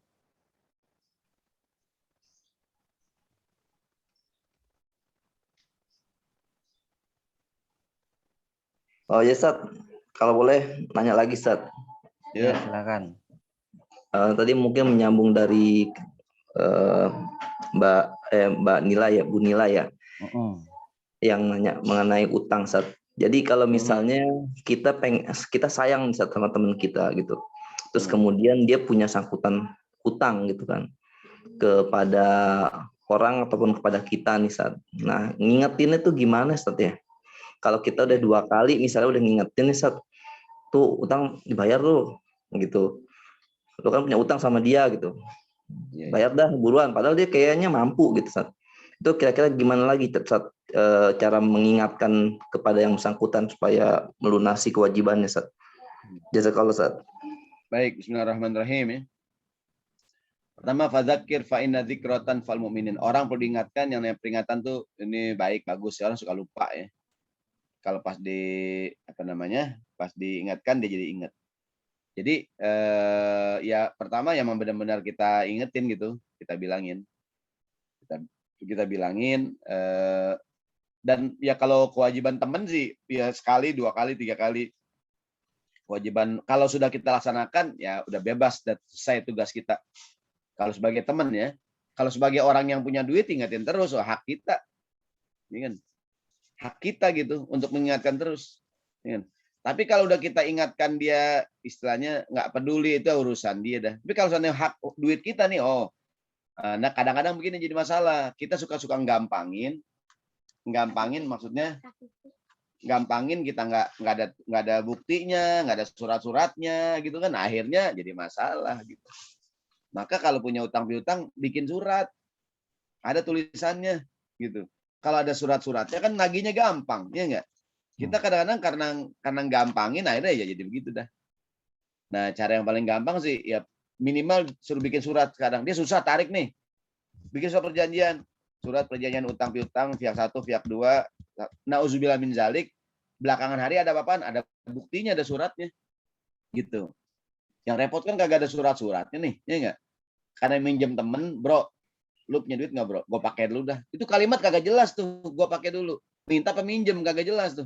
Oh ya Ustaz, kalau boleh nanya lagi Ustaz. Ya, Ya. silakan. Tadi mungkin menyambung dari Mbak Nila ya, Bu Nila ya, yang nanya mengenai utang Ustaz. Jadi kalau misalnya kita sayang Ustaz sama teman kita gitu, terus kemudian dia punya sangkutan utang gitu kan kepada orang ataupun kepada kita nih Ustaz. Nah, ngingetinnya tuh gimana Ustaz ya? Kalau kita udah 2 kali misalnya udah ngingetin nih Ustaz, tuh utang dibayar lu gitu. Lu kan punya utang sama dia gitu. Bayar dah buruan, padahal dia kayaknya mampu gitu Ustaz. Itu kira-kira gimana lagi Ustaz, cara mengingatkan kepada yang bersangkutan supaya melunasi kewajibannya Ustaz. Jazakallah Ustaz. Baik, bismillahirrahmanirrahim ya. Pertama, fadzakir fa inna dzikratan fal mu'minin. Orang perlu diingatkan, yang namanya peringatan tuh ini baik, bagus. Orang suka lupa ya. Kalau pas pas diingatkan dia jadi ingat. Jadi ya pertama yang benar-benar kita ingetin gitu, kita bilangin. Kita bilangin dan ya kalau kewajiban teman sih ya sekali, 2 kali, 3 kali. Kewajiban kalau sudah kita laksanakan ya udah bebas dan selesai tugas kita. Kalau sebagai teman ya, kalau sebagai orang yang punya duit ingetin terus, hak kita. Ya kan? Hak kita gitu untuk mengingatkan terus. Ya kan? Tapi kalau udah kita ingatkan dia istilahnya nggak peduli, itu urusan dia dah. Tapi kalau soalnya hak duit kita nih, nah kadang-kadang begini jadi masalah. Kita suka-suka gampangin maksudnya gampangin, kita nggak ada buktinya, nggak ada surat-suratnya gitu kan, akhirnya jadi masalah gitu. Maka kalau punya utang piutang bikin surat, ada tulisannya gitu. Kalau ada surat-suratnya kan nagihnya gampang, ya enggak? Kita kadang-kadang karena gampangin akhirnya ya jadi begitu dah. Nah, cara yang paling gampang sih ya minimal suruh bikin surat. Kadang dia susah tarik nih. Bikin surat perjanjian. Surat perjanjian utang piutang pihak 1, pihak 2. Nauzubillah min zalik. Belakangan hari ada apaan? Ada buktinya, ada suratnya. Gitu. Yang repot kan kagak ada surat-suratnya nih, ya enggak? Karena minjem temen, bro, lu punya duit nggak bro? Gue pakai dulu dah. Itu kalimat kagak jelas tuh, gue pakai dulu. Minta peminjem kagak jelas tuh.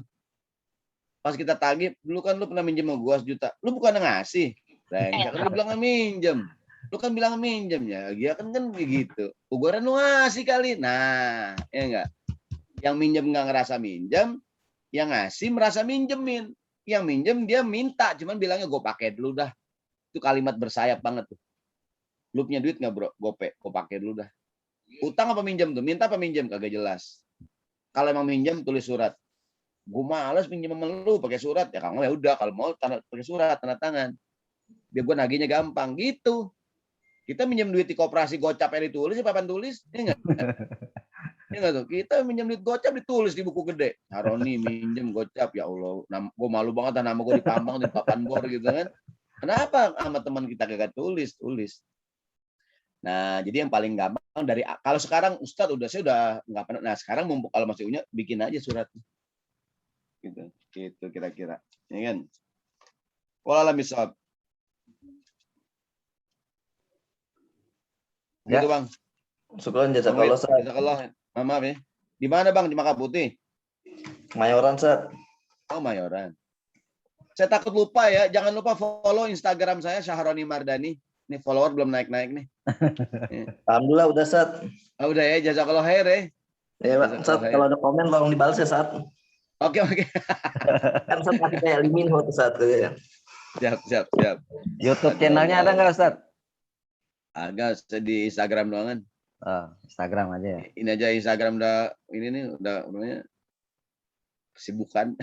Pas kita tagih, dulu kan lu pernah minjem sama gue 1 juta. Lu bukan ngasih. Kan lu bilang minjem. Lu kan bilang minjem ya. Dia kan begitu. Gue lu ngasih kali. Nah, ya enggak? Yang minjem nggak ngerasa minjem, yang ngasih merasa minjemin. Yang minjem dia minta, cuman bilangnya gue pakai dulu dah. Itu kalimat bersayap banget tuh. Lu punya duit nggak bro? Gue pakai dulu dah. Utang apa minjem tuh? Minta apa minjem? Kagak jelas. Kalau emang minjem tulis surat. Gue males pinjam sama lu pakai surat. Ya kamu ya udah, kalau mau pakai surat tanda tangan. Biar gue nagihnya gampang gitu. Kita minjem duit di koperasi gocap yang ditulis, papan tulis, ya enggak? Ya enggak tuh. Kita minjem duit gocap ditulis di buku gede. Haroni minjem gocap, ya Allah. Gue malu banget nama gue ditampang di papan bor gitu kan. Kenapa sama teman kita kagak tulis? Nah, jadi yang paling gampang dari kalau sekarang Ustadz saya udah nggak pernah. Nah, sekarang mumpuk kalau masih punya bikin aja surat. Gitu kira-kira. Ya kan? Wallah misal. Gitu, Bang. Syukran jazakallah Ustaz. Jazakallah. Maaf ya. Di mana, Bang? Di Maka Putih? Mayoran Ustaz. Oh, Mayoran. Saya takut lupa ya. Jangan lupa follow Instagram saya Syahroni Mardani. Ini follower belum naik-naik nih. Alhamdulillah udah Ustaz. Oh, udah ya, jazakallah khair ya. Ya Pak, Ustaz, kalau ada komen tolong dibalas ya Ustaz. Oke. Kan Ustaz kasih kayak limin waktu Ustaz ya. Siap. YouTube channelnya ada nggak Ustaz? Agak di Instagram doangan. Instagram aja ya. Ini aja Instagram udah namanya kesibukan.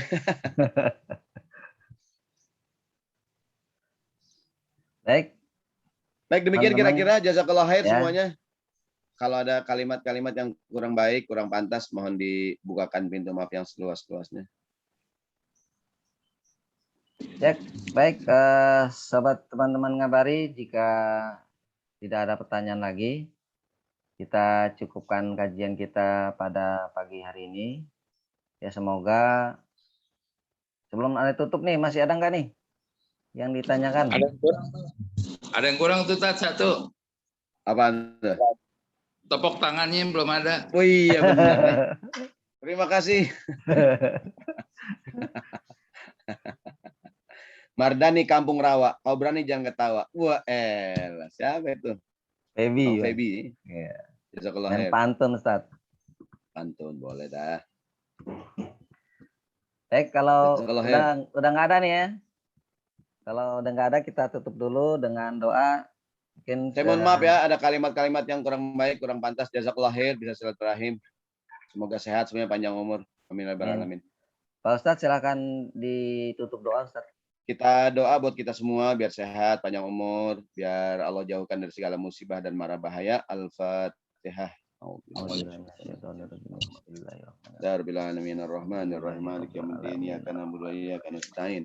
Baik demikian kira-kira jazakallah khair semuanya. Kalau ada kalimat-kalimat yang kurang baik, kurang pantas, mohon dibukakan pintu maaf yang seluas-luasnya. Ya, baik sobat teman-teman Ngabari, jika tidak ada pertanyaan lagi, kita cukupkan kajian kita pada pagi hari ini. Ya semoga sebelum ada tutup nih, masih ada nggak nih yang ditanyakan? Ada yang kurang tuh Tat, satu. Apaan? Tepuk tangannya yang belum ada. Oh iya benar. Terima kasih. Mardani Kampung Rawa. Kau berani jangan ketawa. Wah, siapa itu? Feby. Feby. Iya. Jazakallah Main khair. pantun Ustaz. Pantun boleh dah. Kalau Jazakallah khair. udah nggak ada nih ya. Kalau udah nggak ada kita tutup dulu dengan doa. Mungkin Saya mohon maaf ya, ada kalimat-kalimat yang kurang baik, kurang pantas. Jazakallah khair, bisa silaturahim. Semoga sehat semuanya, panjang umur. Amin ya rabbal alamin. Pak Ustadz silakan ditutup doa Ustadz. Kita doa buat kita semua biar sehat, panjang umur, biar Allah jauhkan dari segala musibah dan mara bahaya. Al-Fatihah. Rabbil alamin arrahmanir rahim maliki yaumiddin iyyaka na'budu wa iyyaka nasta'in.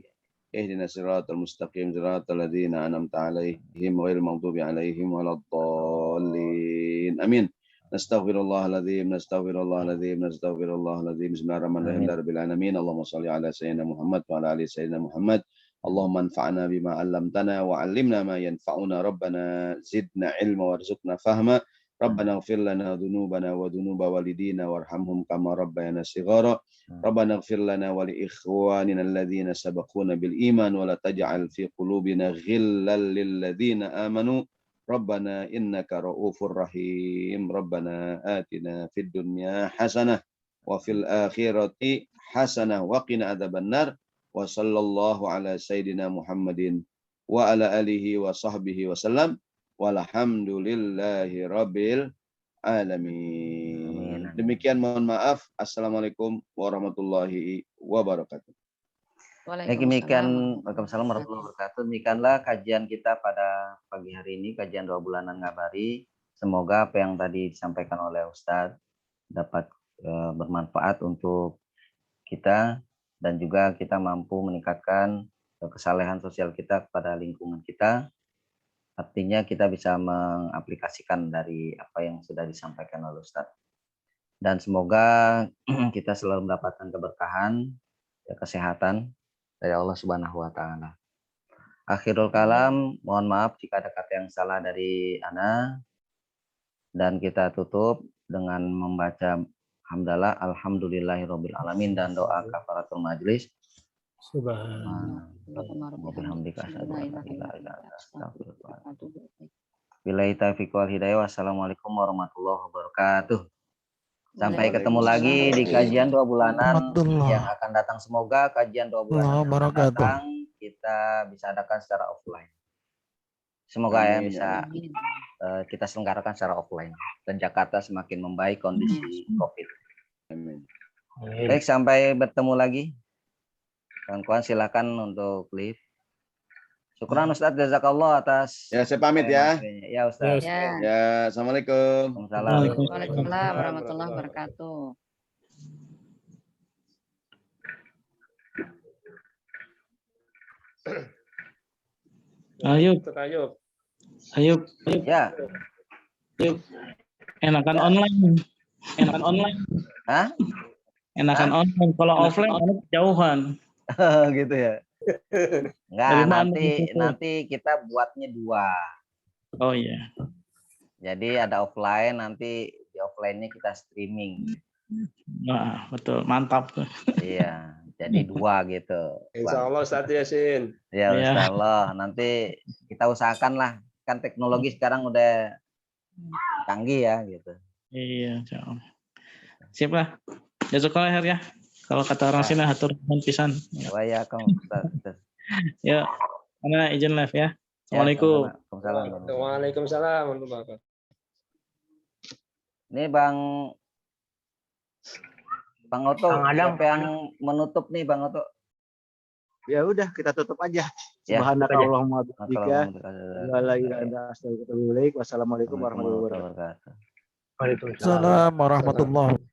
Ihdinas siratal mustaqim siratal ladzina an'amta 'alaihim ghairil maghdubi 'alaihim waladdallin. Amin. Nastaghfirullahaladzim, nastaghfirullahaladzim, nastaghfirullahaladzim. Bismillahirrahmanirrahim. Rabbil alamin. Allahumma shalli ala sayyidina Muhammad wa ala ali sayyidina Muhammad. Allahumma anfa'na bima 'allamtana wa 'allimna ma yanfa'una. Rabbana zidna ilma warzuqna fahma. Rabbana ighfir lana dhunubana wa dhunuba walidina warhamhum kama rabbayana shighara. Rabbana ighfir lana wa li ikhwanina alladhina sabaquna bil iman wa la taj'al fi qulubina ghillan lil ladzina amanu. Rabbana innaka ra'ufur rahim. Rabbana atina fid dunya hasanah wa fil akhirati hasanah wa qina adzabannar. Wa sallallahu ala sayyidina Muhammadin wa ala alihi wa sahbihi wa sallam. Walhamdulillahi rabbil alamin. Demikian, mohon maaf. Assalamualaikum warahmatullahi wabarakatuh. Waalaikumsalam warahmatullahi wabarakatuh. Demikianlah kajian kita pada pagi hari ini, kajian 2 bulanan Ngabari. Semoga apa yang tadi disampaikan oleh Ustadz dapat bermanfaat untuk kita dan juga kita mampu meningkatkan kesalehan sosial kita kepada lingkungan kita. Artinya kita bisa mengaplikasikan dari apa yang sudah disampaikan oleh Ustadz. Dan semoga kita selalu mendapatkan keberkahan, kesehatan dari Allah Subhanahu wa taala. Akhirul kalam, mohon maaf jika ada kata yang salah dari ana. Dan kita tutup dengan membaca hamdalah alhamdulillahirabbil alamin dan doa kafaratul majlis. Billahi taufiq wal hidayah. Wassalamualaikum warahmatullahi wabarakatuh. Sampai ketemu lagi di kajian 2 bulanan yang akan datang. Semoga kajian 2 bulanan yang akan datang kita bisa adakan secara offline. Semoga ya bisa kita selenggarakan secara offline dan Jakarta semakin membaik kondisi COVID. Amin. Baik, sampai bertemu lagi. Kawan-kawan silakan untuk live. Syukran Ustadz, jazakallah atas. Ya, saya pamit ya. Ya Ustadz. Ya, assalamualaikum. Waalaikumsalam warahmatullahi wabarakatuh. Ayub. Ya. Ayub. Enakan online. Hah? Enakan online. Kalau offline anak jauhan. Gitu ya. Enggak, nanti kita buatnya 2. Oh iya. Jadi ada offline, nanti di offline-nya kita streaming. Nah, betul, mantap tuh. Iya, jadi 2 gitu. Insya Allah Ustaz Yasin. Ya, insya Allah. Nanti kita usahakan lah. Kan teknologi sekarang udah canggih ya gitu. Iya, insya Allah. Siap lah. Jazakallah khair ya. Kalau kata orang sini hatur nuhun pisan. Ya, Ya, Ana izin live ya. Assalamualaikum. Waalaikumsalam. Ini Bang Oto, siapa yang menutup nih Bang Oto? Ya udah, kita tutup aja. Subhanakallahumma wa bihamdika. La ilaha illa anta astaghfiruka wa atubu ilaik. Wassalamualaikum warahmatullahi wabarakatuh. Waalaikumsalam warahmatullahi wabarakatuh.